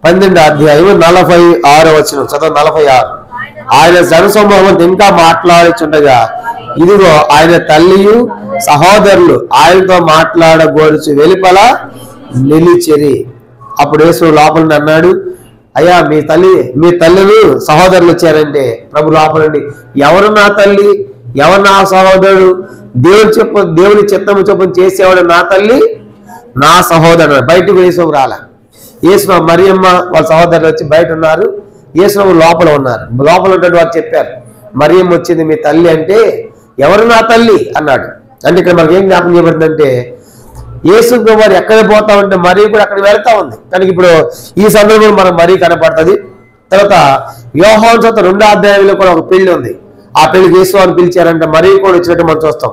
46వ వచనం చదువు. 46. ఆయన జనసమూహం ఇంకా మాట్లాడుచుండగా ఇదిగో ఆయన తల్లియు సహోదరులు ఆయనతో మాట్లాడగోరుచు వెలుపల నిలిచిరి. అప్పుడు యేసు లోపల అన్నాడు, అయ్యా మీ తల్లిని సహోదరులు వచ్చారంటే ప్రభు లోపలండి, ఎవరు నా తల్లి, ఎవరు నా సహోదరుడు? దేవుని చిత్తము చొప్పున చేసేవాడు నా తల్లి నా సహోదరుడు. బయటకు యేసు రాల. యేసు మరియమ్మ వాళ్ళ సహోదరులు వచ్చి బయట ఉన్నారు, యేసు లోపల ఉన్నారు. లోపల ఉన్నట్టు వారు చెప్పారు, మరియమ్మ వచ్చింది మీ తల్లి అంటే ఎవరు నా తల్లి అన్నాడు. అంటే ఇక్కడ మనకి ఏం జ్ఞాపకం చేయబడిందంటే యేసు వారు ఎక్కడ పోతా ఉంటే మరి కూడా అక్కడ వెళ్తా ఉంది. కనుక ఇప్పుడు ఈ సందర్భంలో మనం మరీ కనపడుతుంది. తర్వాత యోహాను సువార్త 2వ అధ్యాయంలో కూడా ఒక పెళ్లి ఉంది. ఆ పెళ్లికి యేసు అని పిలిచారంటే మరీ కూడా వచ్చినట్టు మనం చూస్తాం.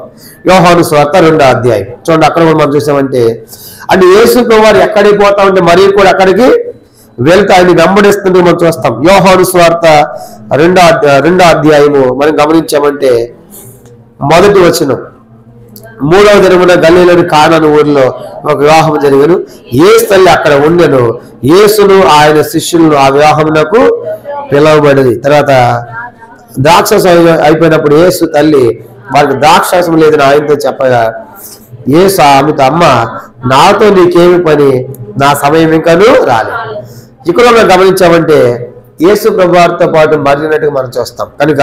యోహాను సువార్త 2వ అధ్యాయం చూడండి, అక్కడ కూడా మనం చూసామంటే అంటే యేసు వారు ఎక్కడికి పోతా ఉంటే మరీ కూడా అక్కడికి వెళ్తే ఆయన వెంబడిస్తుంటే మనం చూస్తాం. యోహాను సువార్త 2వ అధ్యాయము మనం గమనించామంటే 1వ వచనం, 3వ దినమున గలిలలోని కానాను ఊరిలో ఒక వివాహం జరిగను. యేసు తల్లి అక్కడ ఉండెను. యేసును ఆయన శిష్యులను ఆ వివాహమునకు పిలువబడింది. తర్వాత ద్రాక్షారసం అయిపోయినప్పుడు యేసు తల్లి వారికి ద్రాక్షారసం లేదని ఆయనతో చెప్పగా యేసు ఆమెతో, అమ్మ నాతో నీకేమి పని, నా సమయం ఇంకాను రాలేదు. ఇక్కడ మనం గమనించామంటే యేసు ప్రభువారితో పాటు మరినట్టుగా మనం చూస్తాం. కనుక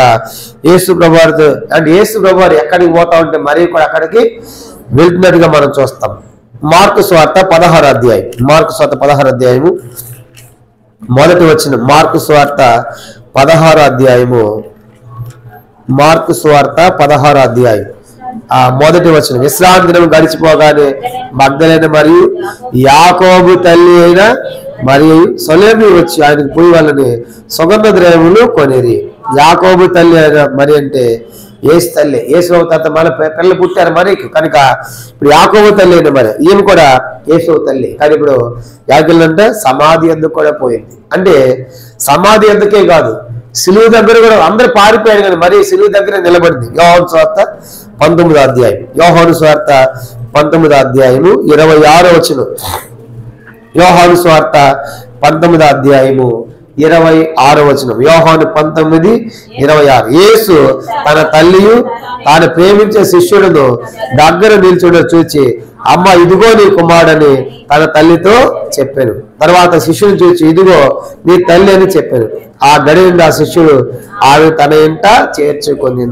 యేసు ప్రభువారితో అంటే యేసు ప్రభువారు ఎక్కడికి పోతా ఉంటే మరి కూడా అక్కడికి వెళ్తున్నట్టుగా మనం చూస్తాం. మార్కు సువార్త 16వ అధ్యాయం, మార్కు సువార్త 16వ అధ్యాయము మొదటి వచనం. మార్కు సువార్త 16వ అధ్యాయము, మార్కు సువార్త 16వ అధ్యాయం మొదటి వచనం. విశ్రాంతి దినం గడిచిపోగానే మగ్దలైన మరియు యాకోబు తల్లి అయిన మరియు సొలొమి వచ్చి ఆయనకు పోయి వాళ్ళని సుగంధ ద్రవ్యములు కొనిరి. యాకోబు తల్లి అయిన మరి అంటే యేసు తల్లి, యేసు తర్వాత మన పిల్లలు పుట్టారు మరికి. కనుక ఇప్పుడు యాకోబు తల్లి అయిన మరి ఈయన కూడా యేసు తల్లి. కానీ ఇప్పుడు యాకెళ్ళంటే సమాధి ఎందుకు కూడా పోయింది. అంటే సమాధి ఎందుకే కాదు, సిలువు దగ్గర కూడా అందరూ పారిపోయారు కానీ మరి సిలువు దగ్గర నిలబడింది. యోహాను సువార్త 19వ అధ్యాయం, యోహాను సువార్త 19వ అధ్యాయము 26వ వచనం. యోహాను సువార్త 19వ అధ్యాయము 26వ వచనం. యోహాను 19:26. యేసు తన తల్లియు తాను ప్రేమించే శిష్యుడును దగ్గర నిల్చుండ చూచి, అమ్మ ఇదిగో నీ కుమారుడని తన తల్లితో చెప్పాను. తర్వాత శిష్యుని చూచి, ఇదిగో నీ తల్లి అని చెప్పాను. ఆ గడి నుండి ఆ శిష్యుడు ఆమె తన ఇంట చేర్చుకొని.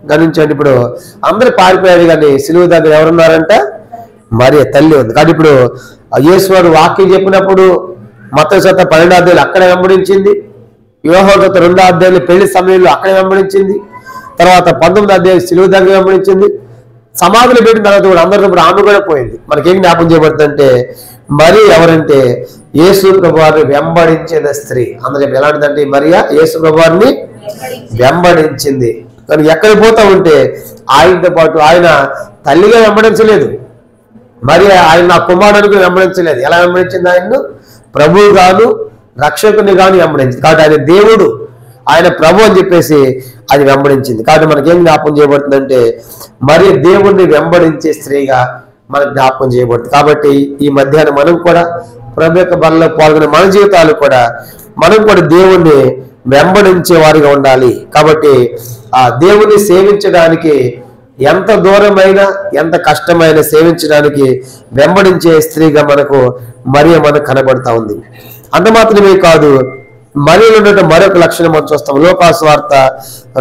గమనించండి, ఇప్పుడు అందరూ పారిపోయారు కానీ సిలువు దగ్గర ఎవరున్నారంట? మరి తల్లి ఉంది. కానీ ఇప్పుడు యేసువారు వాక్యం చెప్పినప్పుడు మత్తయి సువార్త 12వ అధ్యాయంలో అక్కడ వెంబడించింది, యోహాను సువార్త 2వ అధ్యాయంలో పెళ్లి సమయంలో అక్కడ వెంబడించింది, తర్వాత 19వ అధ్యాయం సిలువు దగ్గర వెంబడించింది. సమాధులు పెట్టిన తర్వాత కూడా అందరితో కూడా ఆమె కూడా పోయింది. మనకేం జ్ఞాపకం చేయబడుతుందంటే మరి ఎవరంటే యేసు ప్రభువారిని వెంబడించిన స్త్రీ. అందరూ ఎలాంటిదంటే మరియా యేసు ప్రభువారిని వెంబడించింది. కానీ ఎక్కడికి పోతా ఉంటే ఆయనతో పాటు ఆయన తల్లిగా వెంబడించలేదు, మరి ఆయన నా కుమారుడికి వెంబడించలేదు. ఎలా వెంబడించింది? ఆయన్ను ప్రభువు గాను రక్షకుని గాను వెంబడించింది. కాబట్టి ఆయన దేవుడు, ఆయన ప్రభు అని చెప్పేసి అది వెంబడించింది. కాబట్టి మనకేం జ్ఞాపకం చేయబడుతుందంటే మరి దేవుణ్ణి వెంబడించే స్త్రీగా మనకు జ్ఞాపకం చేయబడుతుంది. కాబట్టి ఈ మధ్యాహ్నం మనం కూడా ప్రభు యొక్క బలలో పాల్గొనే మన జీవితాలు కూడా మనం కూడా దేవుణ్ణి వెంబడించే వారిగా ఉండాలి. కాబట్టి ఆ దేవుణ్ణి సేవించడానికి ఎంత దూరమైనా ఎంత కష్టమైన సేవించడానికి వెంబడించే స్త్రీగా మనకు మనకు కనబడతా ఉంది. అంత మాత్రమే కాదు, మరియలో ఉన్నట్టు మరొక లక్షణం మనం చూస్తాం. లూకాసు వార్త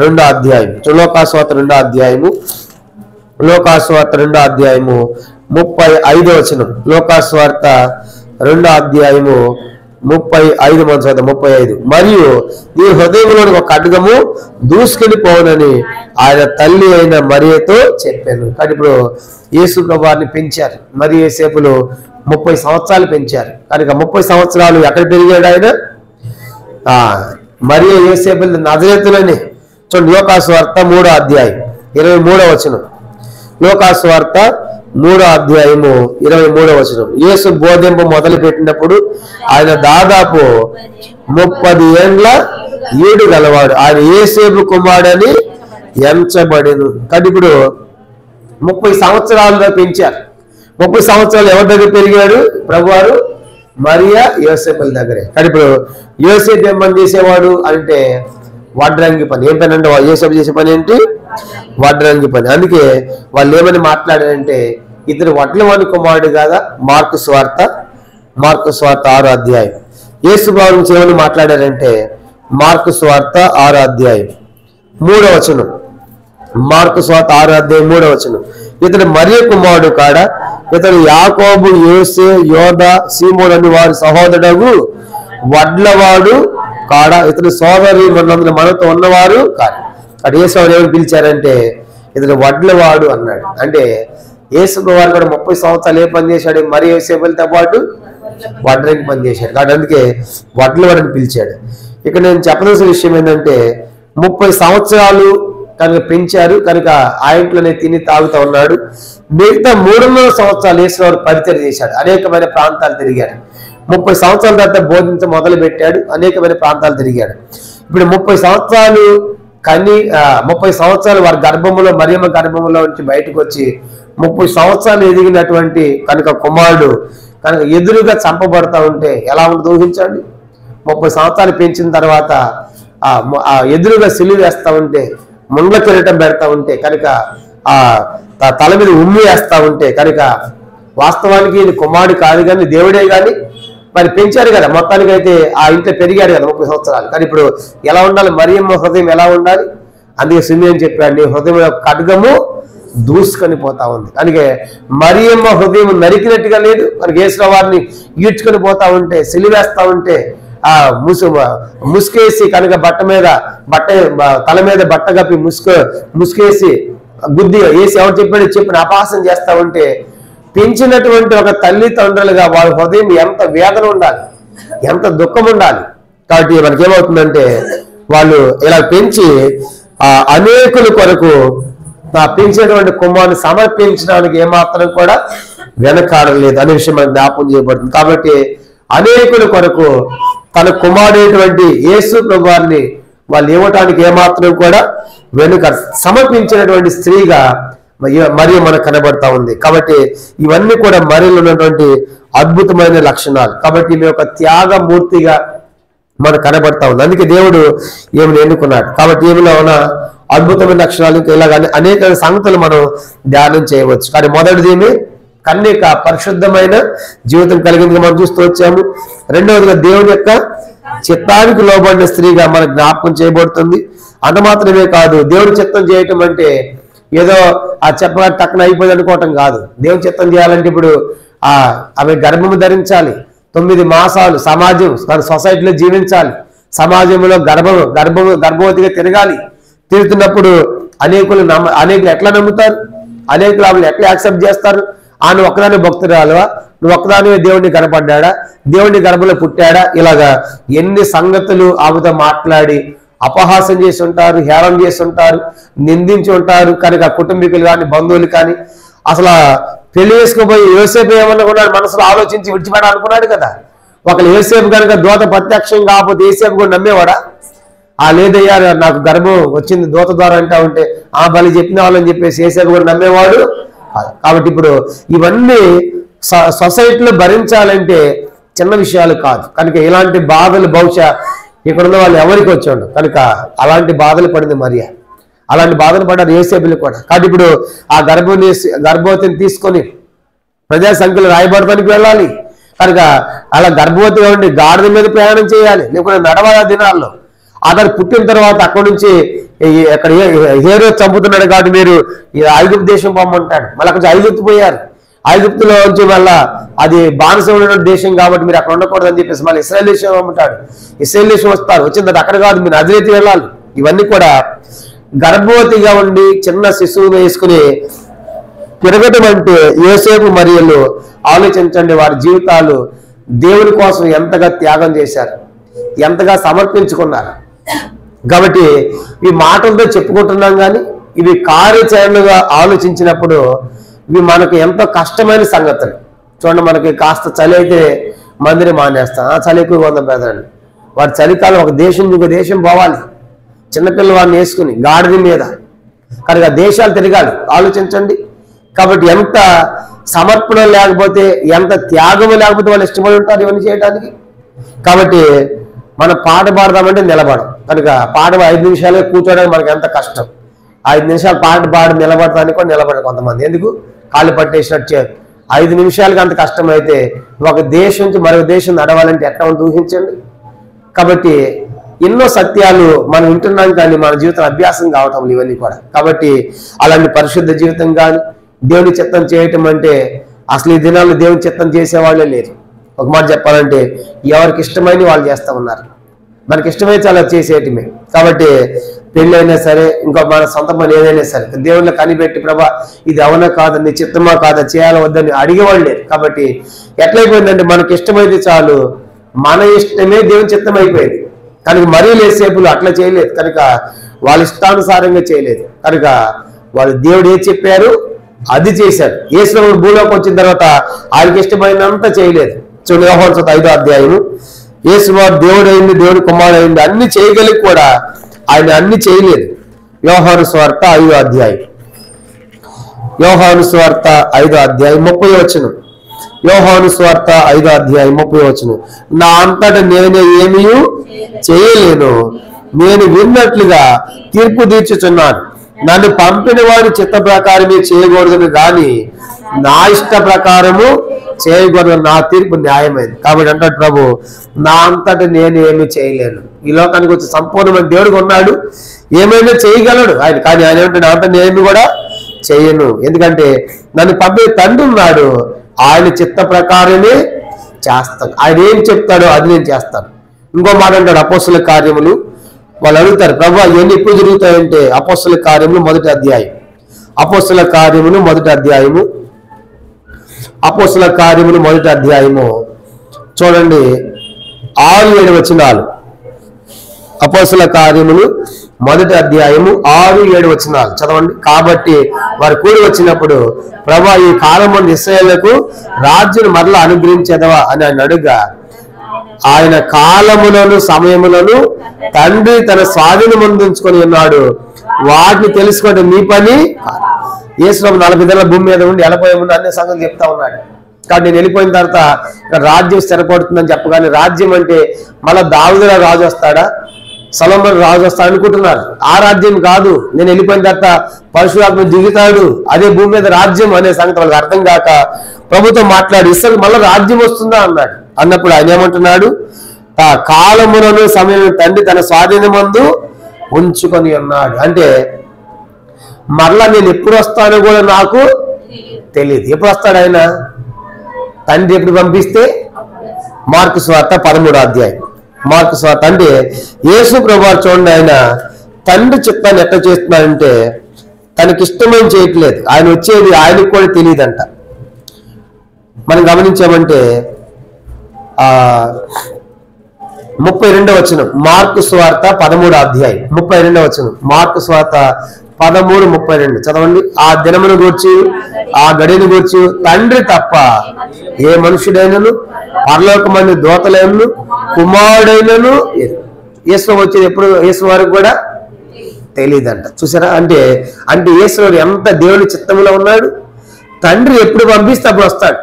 2వ అధ్యాయం, లూకాసు వార్త 2వ అధ్యాయము, లూకాసు వార్త 2వ అధ్యాయము 35వ వచనం. లూకాసు వార్త 2వ అధ్యాయము 35 మనం చదువు 35. మరియు ఈ హృదయంలోని ఒక ఖడ్గము దూసుకెళ్ళి పోవనని ఆయన తల్లి అయిన మరియతో చెప్పాను. కానీ ఇప్పుడు యేసు ప్రభువారిని పెంచారు. మరి యేసేపులు 30 సంవత్సరాలు పెంచారు. కనుక 30 సంవత్సరాలు ఎక్కడ పెరిగాడు ఆయన? మరి యేసేపులు నజరేతులని. చూడండి, లూకాసు వార్త 3వ అధ్యాయం 23వ వచనం. లూకాసు వార్త 3వ అధ్యాయము 23వ వచనం. యేసు బోధింపు మొదలు పెట్టినప్పుడు ఆయన దాదాపు 30 ఏండ్ల ఈడు గలవాడు. ఆయన యేసేపు కుమారుడని ఎంచబడెను. కానీ ఇప్పుడు 30 సంవత్సరాలుగా పెంచారు. 30 సంవత్సరాలు ఎవరి దగ్గర పెరిగాడు ప్రభువారు? మరియా యోసేపుల దగ్గరే. కానీ ఇప్పుడు యోసేపు ఏం పని చేసేవాడు అంటే వడ్రంగి పని. ఏం పని అంటే యోసేపు చేసే పని ఏంటి? వడ్రంగి పని. అందుకే వాళ్ళు ఏమని మాట్లాడారంటే ఇతడు వడ్లవాని కుమారుడు కాదా? మార్కు సువార్త 6వ అధ్యాయం. యేసు ప్రభు గురించి ఏమని మాట్లాడారంటే మార్కు సువార్త 6వ అధ్యాయం 3వ వచనం. మార్కు సువార్త 6వ అధ్యాయం 3వ వచనం. ఇతడు మరియ కుమారుడు కాడా? ఇతడు యాకోబు, యోసే, యోదా, సీమోను అని వారి సహోదరుడు వడ్లవాడు కాడా? ఇతడు సోదరి మనతో ఉన్నవారు కాదు. అటు యేసు ఎవరు పిలిచారంటే ఇతడు వడ్లవాడు అన్నాడు. అంటే యేసు వారు కూడా 30 సంవత్సరాలు ఏ పని చేశాడు? మరి యేసేపులతో పాటు వడ్రంగి పని చేశాడు. కాబట్టి అందుకే వడ్లవాడని పిలిచాడు. ఇక్కడ నేను చెప్పదలసిన విషయం ఏంటంటే 30 సంవత్సరాలు కనుక పెంచారు కనుక ఆ ఇంట్లోనే తిని తాగుతూ ఉన్నాడు. మిగతా 3.5 సంవత్సరాలు యేసువారు పరిచయం చేశాడు. అనేకమైన ప్రాంతాలు తిరిగాడు. 30 సంవత్సరాల తర్వాత బోధించ మొదలు పెట్టాడు. అనేకమైన ప్రాంతాలు తిరిగాడు. ఇప్పుడు 30 సంవత్సరాలు 30 సంవత్సరాలు వారి గర్భములో మరియమ్మ గర్భములో నుంచి బయటకు వచ్చి 30 సంవత్సరాలు ఎదిగినటువంటి కనుక కుమారుడు కనుక ఎదురుగా చంపబడతా ఉంటే ఎలా ఉంటుంది ఊహించండి. 30 సంవత్సరాలు పెంచిన తర్వాత ఆ ఎదురుగా సిలువ వేస్తా ఉంటే, ముండ్ల కిరీటం పెడతా ఉంటే కనుక ఆ తల మీద ఉమ్మి వేస్తా ఉంటే కనుక వాస్తవానికి ఇది కుమారుడు కాదు కానీ దేవుడే కానీ మరి పెంచారు కదా, మొత్తానికి అయితే ఆ ఇంట్లో పెరిగాడు కదా 30 సంవత్సరాలు. కానీ ఇప్పుడు ఎలా ఉండాలి, మరియమ్మ హృదయం ఎలా ఉండాలి? అందుకే సిమియోను చెప్పాడు, నీ హృదయం ఖడ్గము దూసుకొని పోతా ఉంది. అందుకే మరియమ్మ హృదయం నరికినట్టుగా లేదు, మనకి యేసు వారిని ఈడ్చుకొని పోతా ఉంటే, సిలివేస్తా ఉంటే ఆ ముసుకేసి కనుక తల మీద బట్ట కప్పి ముసుకేసి గుద్ది వేసి ఎవరు చెప్పిన అపహాసం చేస్తా ఉంటే, పెంచినటువంటి ఒక తల్లిదండ్రులుగా వాళ్ళ హృదయం ఎంత వేదన ఉండాలి, ఎంత దుఃఖం ఉండాలి. కాబట్టి మనకి ఏమవుతుందంటే, వాళ్ళు ఇలా పెంచి అనేకుల కొరకు పెంచినటువంటి కుమారుని సమర్పించడానికి ఏమాత్రం కూడా వెనకాడలేదు అనే విషయం మనకు జ్ఞాపకం చేయబడుతుంది. కాబట్టి అనేకుల కొరకు తన కుమారుడైనటువంటి యేసు ప్రభువారిని వాళ్ళు ఇవ్వటానికి ఏమాత్రం కూడా వెనుక సమర్పించినటువంటి స్త్రీగా మరియు మనకు కనబడతా ఉంది. కాబట్టి ఇవన్నీ కూడా మరియలో ఉన్నటువంటి అద్భుతమైన లక్షణాలు. కాబట్టి ఈమె ఒక త్యాగమూర్తిగా మనకు కనబడతా ఉంది. అందుకే దేవుడు ఈమెను ఎన్నుకున్నాడు. కాబట్టి ఈమెలో ఉన్న అద్భుతమైన లక్షణాలు ఇలాగ అనేక సంగతులు మనం ధ్యానం చేయవచ్చు. కానీ మొదటిది ఏమి, కన్యక పరిశుద్ధమైన జీవితం కలిగింది మనం చూస్తూ వచ్చాము. రెండవదిగా దేవుని యొక్క చిత్తానికి లోబడిన స్త్రీగా మనకు జ్ఞాపకం చేయబడుతుంది. అంత మాత్రమే కాదు, దేవుని చిత్తం చేయటం అంటే ఏదో ఆ చెప్పగా టక్కున అయిపోయింది అనుకోవటం కాదు. దేవుని చిత్తం చేయాలంటే ఇప్పుడు ఆమె గర్భము ధరించాలి, 9 మాసాలు సమాజం సొసైటీలో జీవించాలి, సమాజంలో గర్భవతిగా తిరగాలి. తిరుగుతున్నప్పుడు అనేకులు ఎట్లా నమ్ముతారు, అనేకులు ఆమెను ఎట్లా యాక్సెప్ట్ చేస్తారు? నువ్వు ఒక్కదాని భక్తురాలువా, నువ్వు ఒక్కదానివే దేవుడిని కనపడ్డా, దేవుడిని గర్భంలో పుట్టాడా? ఇలాగా ఎన్ని సంగతులు ఆమెతో మాట్లాడి అపహాసం చేసి ఉంటారు, హేళన చేసి ఉంటారు, నిందించి ఉంటారు. కనుక కుటుంబీకులు కానీ బంధువులు కానీ అసలు పెళ్లి చేసుకోబోయి యోసేపు ఏమన్నా కూడా మనసులో ఆలోచించి విడిచిపెట్టాలనుకున్నాడు కదా. ఒకళ్ళు యోసేపు కనుక దూత ప్రత్యక్షం కాకపోతే యోసేపు కూడా నమ్మేవాడా? లేదయ్యా నాకు గర్భం వచ్చింది దూత ద్వారా అంటా ఉంటే బలి చెప్పిన వాళ్ళని చెప్పేసి యోసేపు కూడా నమ్మేవాడు. కాబట్టి ఇప్పుడు ఇవన్నీ సొసైటీలో భరించాలంటే చిన్న విషయాలు కాదు. కనుక ఇలాంటి బాధలు బహుశా ఇక్కడున్న వాళ్ళు ఎవరికి వచ్చి ఉండవు. కనుక అలాంటి బాధలు పడింది మరియా, అలాంటి బాధలు పడ్డారు యోసేపులు కూడా. కాబట్టి ఇప్పుడు ఆ గర్భవతిని తీసుకొని ప్రజా సంఖ్యలు రాయబడటానికి వెళ్ళాలి. కనుక అలా గర్భవతిగా ఉండి గాడిద మీద ప్రయాణం చేయాలి, లేకపోతే నడవాలి దినాల్లో. అతను పుట్టిన తర్వాత అక్కడి నుంచి అక్కడ హేరో చంపుతున్నాడు కాబట్టి మీరు ఐగుప్తు దేశం పొమ్మంటాడు. మళ్ళీ అక్కడ ఐగుప్తు పోయారు. ఐగుప్తులో నుంచి మళ్ళా అది బానిస ఉన్న దేశం కాబట్టి మీరు అక్కడ ఉండకూడదు అని చెప్పేసి మళ్ళీ ఇశ్రాయేల్ దేశం అమ్ముతాడు. ఇశ్రాయేల్ దేశం వస్తారు, వచ్చిన తర్వాత అక్కడ కాదు మీరు నజరేతు వెళ్ళాలి. ఇవన్నీ కూడా గర్భవతిగా ఉండి చిన్న శిశువును వేసుకుని తిరగటం అంటే యోసేపు మరియలు ఆలోచించండి. వారి జీవితాలు దేవుని కోసం ఎంతగా త్యాగం చేశారు, ఎంతగా సమర్పించుకున్నారు. కాబట్టి ఈ మాటలతో చెప్పుకుంటున్నాం, కానీ ఇవి కార్యాచరణగా ఆలోచించినప్పుడు ఇవి మనకు ఎంతో కష్టమైన సంగతులు. చూడండి, మనకి కాస్త చలి అయితే మందిని మానేస్తాం, చలి ఎక్కువగా ఉందాం పెదండి. వాడి చలికాలం ఒక దేశం ఇంకో దేశం పోవాలి, చిన్నపిల్ల వాడిని వేసుకుని గాడిద మీద. కనుక దేశాలు తిరగాలి, ఆలోచించండి. కాబట్టి ఎంత సమర్పణ లేకపోతే, ఎంత త్యాగము లేకపోతే వాళ్ళు ఇష్టపడి ఉంటారు ఇవన్నీ చేయడానికి. కాబట్టి మనం పాట పాడదామంటే నిలబడం. కనుక పాట 5 నిమిషాలే కూర్చోడానికి మనకి ఎంత కష్టం. 5 నిమిషాలు పాడి నిలబడటానికి కూడా నిలబడరు కొంతమంది. ఎందుకు? కాళ్ళు పట్టేసినట్టు 5 నిమిషాలకి అంత కష్టం అయితే ఒక దేశం నుంచి మరొక దేశం నడవాలంటే ఎట్లా ఉంటుందో ఊహించండి. కాబట్టి ఎన్నో సత్యాలు మనం వింటున్నాం, కానీ మన జీవితం అభ్యాసం కావటం ఇవన్నీ కూడా. కాబట్టి అలాంటి పరిశుద్ధ జీవితం కానీ దేవుని చిత్తం చేయటం అంటే అసలు ఈ దినాల్లో దేవుని చిత్తం చేసేవాళ్ళే లేరు. ఒక మాట చెప్పాలంటే ఎవరికి ఇష్టమైన వాళ్ళు చేస్తూ ఉన్నారు, మనకి ఇష్టమైతే అలా చేసేయటమే. కాబట్టి పెళ్ళైనా సరే, ఇంకో మన సొంత పని ఏదైనా సరే దేవుళ్ళ కనిపెట్టి ప్రభా ఇది అవునా కాదా, నీ చిత్తమా కాదా, చేయాలా వద్దని అడిగేవాళ్ళు లేరు. కాబట్టి ఎట్లయిపోయిందంటే మనకి ఇష్టమైతే చాలు, మన ఇష్టమే దేవుని చిత్తం అయిపోయింది. కనుక మరీ లేసేపులు అట్లా చేయలేదు, కనుక వాళ్ళ ఇష్టానుసారంగా చేయలేదు. కనుక వాళ్ళు దేవుడు ఏది చెప్పారు అది చేశారు. యేసు భూలోకి వచ్చిన తర్వాత ఆయనకి ఇష్టమైనంత చేయలేదు. చూడండి, యోహాను సువార్త 5వ అధ్యాయము, యేసు వారు దేవుడు అయింది, దేవుడి కుమారుడు అయింది, అన్ని చేయగలిగి కూడా ఆయన అన్ని చేయలేదు. యోహాను సువార్త 5వ అధ్యాయం, యోహాను సువార్త 5వ అధ్యాయం 30వ వచనం. యోహాను సువార్త 5వ అధ్యాయం 30వ వచనం, నా అంతటా నేనే ఏమీ చేయలేను, నేను విన్నట్లుగా తీర్పు తీర్చుచున్నాను. నన్ను పంపిన వారి చిత్త ప్రకారమే చేయకూడదని కానీ నా ఇష్ట ప్రకారము చేయకూడదు, నా తీర్పు న్యాయమైంది. కాబట్టి అంటాడు ప్రభు, నా అంతటా నేను ఏమీ చేయలేను. ఈ లోకానికి వచ్చి సంపూర్ణమైన దేవుడిగా ఉన్నాడు, ఏమైనా చేయగలడు ఆయన. కానీ ఆయన ఏమంటే నా అంతా నేను కూడా చేయను, ఎందుకంటే నన్ను పంపే తండ్రి ఉన్నాడు, ఆయన చిత్త ప్రకారమే చేస్తాను. ఆయన ఏం చెప్తాడో అది నేను చేస్తాను. ఇంకో మాట అంటాడు అపోస్తుల కార్యములు. వాళ్ళు అడుగుతారు, ప్రభు ఇవన్నీ ఎప్పుడు జరుగుతాయంటే అపోస్తుల కార్యములు మొదటి అధ్యాయం, అపోస్తుల కార్యములు మొదటి అధ్యాయము, అపోస్తుల కార్యములు మొదటి అధ్యాయము చూడండి 6-7 వచనాలు. అపోస్తుల కార్యములు మొదటి అధ్యాయము 6-7 వచనాలు చదవండి. కాబట్టి వారు కూడి వచ్చినప్పుడు, ప్రభు ఈ కాలము ఇశ్రాయేలుకు రాజును మరలా అనుగ్రహించేదవా అని ఆయన అడుగా, ఆయన కాలములను సమయములను తండ్రి తన స్వాధీనం ముందుంచుకొని ఉన్నాడు, వాటిని తెలుసుకోవడం మీ పని. యేసు 40 దినాల భూమి మీద ఉండి వెళ్ళిపోయే ముందు అన్ని సంగతులు చెప్తా ఉన్నాడు. కాబట్టి నేను వెళ్ళిపోయిన తర్వాత ఇక్కడ రాజ్యం స్థిరపడుతుందని చెప్పగానే, రాజ్యం అంటే మళ్ళా దావీదు రాజు వస్తాడా, సొలొమోను రాజు వస్తాడు అనుకుంటున్నారు. ఆ రాజ్యం కాదు. నేను వెళ్ళిపోయిన తర్వాత పరశురాత్మ దిగుతాడు, అదే భూమి మీద రాజ్యం అనే సంగతి వాళ్ళకి అర్థం కాక ప్రభుత్వం మాట్లాడి, ఇస్రాయేలు మళ్ళీ రాజ్యం వస్తుందా అన్నాడు. అన్నప్పుడు ఆయన ఏమంటున్నాడు, ఆ కాలములను సమయం తండ్రి తన స్వాధీనమందు ఉంచుకొని ఉన్నాడు. అంటే మరలా నేను ఎప్పుడు వస్తానో కూడా నాకు తెలియదు. ఎప్పుడు వస్తాడు ఆయన? తండ్రి ఎప్పుడు పంపిస్తే. మార్కు సువార్త 13వ అధ్యాయం. మార్కు సువార్త అంటే యేసు ప్రభువారు చూడండి, ఆయన తండ్రి చిత్తాన్ని ఎట్లా చేస్తున్నాడంటే తనకి ఇష్టమని చేయట్లేదు. ఆయన వచ్చేది ఆయనకు కూడా తెలియదంట. మనం గమనించామంటే 32వ వచనం మార్కు సువార్త 13వ అధ్యాయం 32వ వచనం మార్కు సువార్త 13:32 చదవండి. ఆ దినమును గూర్చి ఆ గడిని గూర్చి తండ్రి తప్ప ఏ మనుషుడైనను పరలోకమందు దూతలైనను కుమారుడైనను యేసు వచ్చేది ఎప్పుడు యేసు వారికి కూడా తెలియదంట. చూసారా? అంటే యేసు ఎంత దేవుని చిత్తంలో ఉన్నాడు. తండ్రి ఎప్పుడు పంపిస్తే అప్పుడు వస్తాడు.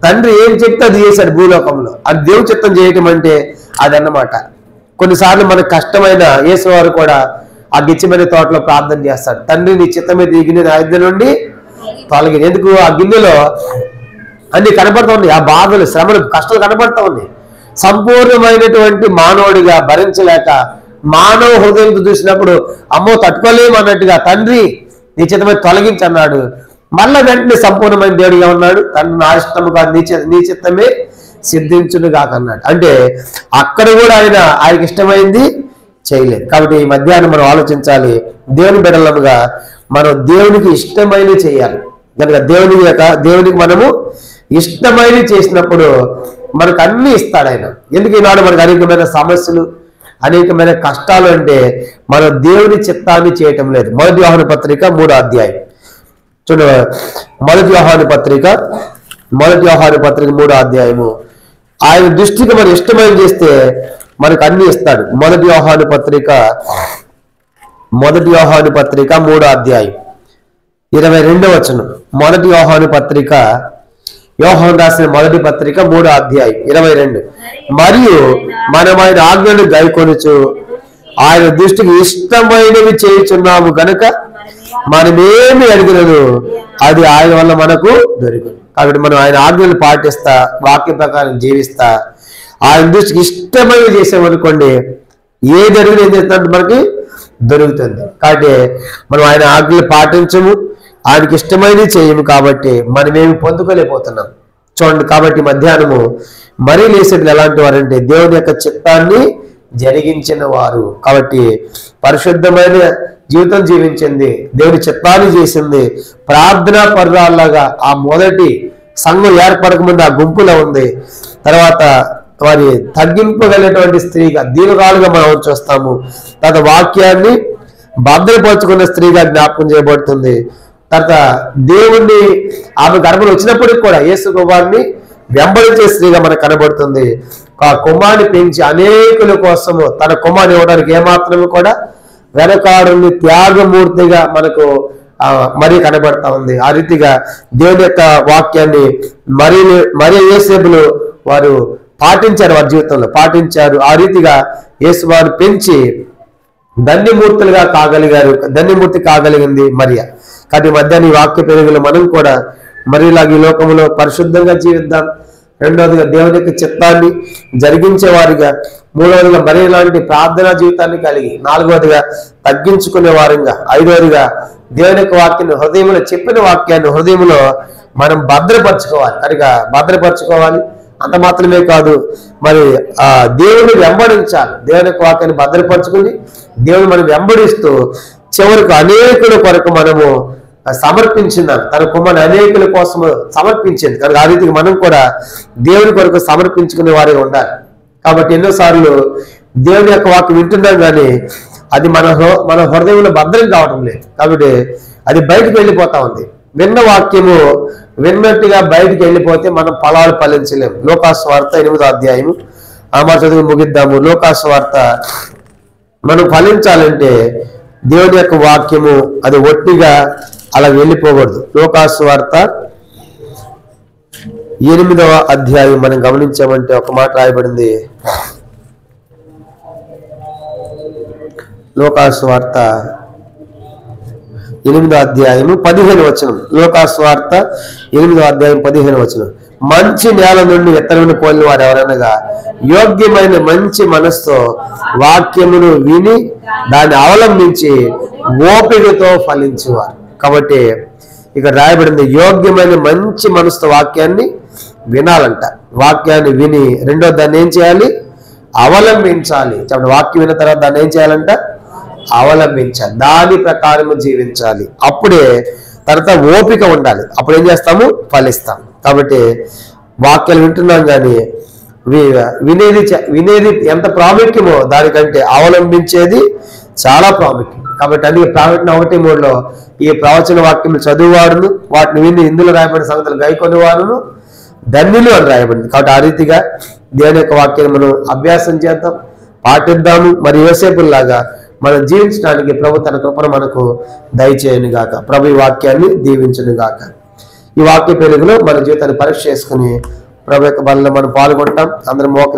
తండ్రి ఏం చెప్తే అది చేశాడు భూలోకంలో. అది దేవుని చిత్తం చేయటం అంటే అదన్నమాట. కొన్నిసార్లు మనకు కష్టమైన యేసు వారు కూడా ఆ గిచ్చిమనే తోటలో ప్రార్థన చేస్తాడు, తండ్రి నీ చిత్తమే దిగిన నా గిన్నె నుండి తొలగింది. ఎందుకు? ఆ గిన్నెలో అన్ని కనపడతా ఉన్నాయి, ఆ బాధలు, శ్రమలు, కష్టాలు కనపడతా ఉన్నాయి. సంపూర్ణమైనటువంటి మానవుడిగా భరించలేక మానవ హృదయంతో చూసినప్పుడు అమ్మో తట్టుకోలేము అన్నట్టుగా తండ్రి నీ చిత్తమే తొలగించన్నాడు. మళ్ళా వెంటనే సంపూర్ణమైన దేవుడిగా ఉన్నాడు. తండ్రి నా ఇష్టము కాదు నీ చిత్తమే సిద్ధించును కాకన్నాడు. అంటే అక్కడ కూడా ఆయనకి ఇష్టమైంది చేయలేదు. కాబట్టి ఈ మధ్యాహ్నం మనం ఆలోచించాలి, దేవుని బిడ్డలుగా మనం దేవునికి ఇష్టమైనవి చేయాలి. కనుక దేవునికి మనము ఇష్టమైనవి చేసినప్పుడు మనకు అన్ని ఇస్తాడు ఆయన. ఎందుకు ఈనాడు మనకు అనేకమైన సమస్యలు, అనేకమైన కష్టాలు అంటే మనం దేవుని చిత్తాన్ని చేయటం లేదు. మొదటి యోహాను పత్రిక 3వ అధ్యాయం చూడ. మొదటి యోహాను పత్రిక 3వ అధ్యాయము. ఆయన దృష్టికి మనం ఇష్టమైన చేస్తే మనకు అన్ని ఇస్తాడు. మొదటి యోహాను పత్రిక 3వ అధ్యాయం 22వ వచనం. మొదటి యోహాను పత్రిక, యోహాను రాసిన మొదటి పత్రిక 3వ అధ్యాయం 22. మరియు మనం ఆయన ఆజ్ఞను గైకొనుచు ఆయన దృష్టికి ఇష్టమైనవి చేయుచున్నాము గనుక మనమేమి అడిగినను అది ఆయన వల్ల మనకు దొరుకును. కాబట్టి మనం ఆయన ఆజ్ఞలు పాటిస్తా, వాక్య ప్రకారం జీవిస్తా, ఆయన దృష్టికి ఇష్టమైనవి చేసామనుకోండి, ఏది అడిగిన ఏం చేస్తున్నట్టు మనకి దొరుకుతుంది. కాబట్టి మనం ఆయన ఆజ్ఞలు పాటించము, ఆయనకి ఇష్టమైనవి చేయము, కాబట్టి మనమేమి పొందుకోలేకపోతున్నాం. చూడండి, కాబట్టి మధ్యాహ్నము మరీ లేసేట్లు ఎలాంటి వారంటే దేవుని యొక్క చిత్తాన్ని జరిగించిన వారు. కాబట్టి పరిశుద్ధమైన జీవితం జీవించింది, దేవుని చిత్తాన్ని చేసింది, ప్రార్థనా పరురాల్లాగా ఆ మొదటి సంఘం ఏర్పడక ముందు ఆ గుంపులో ఉంది. తర్వాత వారి తగ్గింపగలిగినటువంటి స్త్రీగా, దీనురాలుగా మనం చూస్తాము. తర్వాత వాక్యాన్ని భద్రపరుచుకున్న స్త్రీగా జ్ఞాపకం చేయబడుతుంది. తర్వాత దేవుణ్ణి ఆమె గర్భంలో వచ్చినప్పటికి కూడా యేసు కుమారుని వెంబడించే స్త్రీగా మనకు కనబడుతుంది. ఆ కుమారుని పెంచి అనేకుల కోసము తన కుమారుని ఇవ్వడానికి ఏమాత్రము కూడా వెనకాడుని త్యాగమూర్తిగా మనకు మరీ కనబడతా ఉంది. ఆ రీతిగా దేవుని యొక్క వాక్యాన్ని మరి యేసేపులు వారు పాటించారు, వారి జీవితంలో పాటించారు. ఆ రీతిగా యేసు వారు పెంచి ధన్యమూర్తులుగా కాగలిగారు, ధన్యమూర్తి కాగలిగింది మరియ. కాబట్టి మధ్యాహ్నం ఈ వాక్య పెరుగులో మనం కూడా మరి ఇలాగ ఈ లోకంలో పరిశుద్ధంగా జీవిద్దాం. రెండవదిగా దేవుని యొక్క చిత్తాన్ని జరిగించే వారిగా, మూడవదిగా మరి ఇలాంటి ప్రార్థనా జీవితాన్ని కలిగి, నాలుగవదిగా తగ్గించుకునే వారిగా, ఐదవదిగా దేవుని యొక్క వాక్యాన్ని హృదయంలో చెప్పిన వాక్యాన్ని హృదయంలో మనం భద్రపరచుకోవాలి. కనుక భద్రపరచుకోవాలి. అంత మాత్రమే కాదు, మరి దేవుని వెంబడించాలి. దేవుని యొక్క వాక్యాన్ని భద్రపరచుకుని దేవుని మనం వెంబడిస్తూ చివరికి అనేకుల కొరకు మనము సమర్పించిందాం. తన కుమారుని అనేకుల కోసం సమర్పించింది. కనుక ఆ రీతికి మనం కూడా దేవుని కొరకు సమర్పించుకునే వారిగా ఉండాలి. కాబట్టి ఎన్నోసార్లు దేవుని యొక్క వాక్యం వింటున్నాం కానీ అది మన హృదయంలో భద్రం కావడం లేదు. కాబట్టి అది బయటకు వెళ్ళిపోతా ఉంది. విన్న వాక్యము విన్నట్టుగా బయటికి వెళ్ళిపోతే మనం ఫలాలు ఫలించలేము. లోకాసు వార్త 8వ అధ్యాయము ఆ మాట చదువు ముగిద్దాము. లోకాసు వార్త మనం ఫలించాలంటే దేవుని యొక్క వాక్యము అది ఒట్టిగా అలా వెళ్ళిపోకూడదు. లోకాసు వార్త 8వ అధ్యాయం మనం గమనించామంటే ఒక మాట రాయబడింది. లోకాసు వార్త 8వ అధ్యాయము 15వ వచనం. లోకాసు వార్త 8వ అధ్యాయం 15వ వచనం. మంచి నేల నుండి విత్తనమును పోలిన వారు ఎవరనగా యోగ్యమైన మంచి మనస్సుతో వాక్యమును విని దాన్ని అవలంబించి ఓపికతో ఫలించేవారు. కాబట్టి ఇక్కడ రాయబడింది యోగ్యమైన మంచి మనసుతో వాక్యాన్ని వినాలంట. వాక్యాన్ని విని రెండో దాన్ని ఏం చేయాలి? అవలంబించాలి. చెప్పండి, వాక్యం విన్న తర్వాత దాన్ని ఏం చేయాలంట? అవలంబించాలి. దాని ప్రకారము జీవించాలి. అప్పుడే తర్వాత ఓపిక ఉండాలి. అప్పుడు ఏం చేస్తాము? ఫలిస్తాం. కాబట్టి వాక్యాలు వింటున్నాం కానీ వినేది ఎంత ప్రాముఖ్యమో దానికంటే అవలంబించేది చాలా ప్రాముఖ్యం. కాబట్టి అది ప్రాముఖ్యం 1:3 ఈ ప్రవచన వాక్యం చదువువాడును వాటిని విని ఇందులో రాయబడిన సంగతులు గైకొనేవాడును ధన్యులు అని రాయబడింది. కాబట్టి ఆ రీతిగా దేవుని యొక్క వాక్యాన్ని మనం అభ్యాసం చేద్దాం, పాటిద్దాము. మరి యోసేపులాగా మనం జీవించడానికి ప్రభు తన కృపను మనకు దయచేయను గాక. ప్రభు ఈ వాక్యాన్ని దీవించును గాక. ఈ వాక్య పెరుగులో మన జీవితాన్ని పరీక్ష చేసుకుని ప్రభు యొక్క బలంలో మనం పాల్గొంటాం. అందరం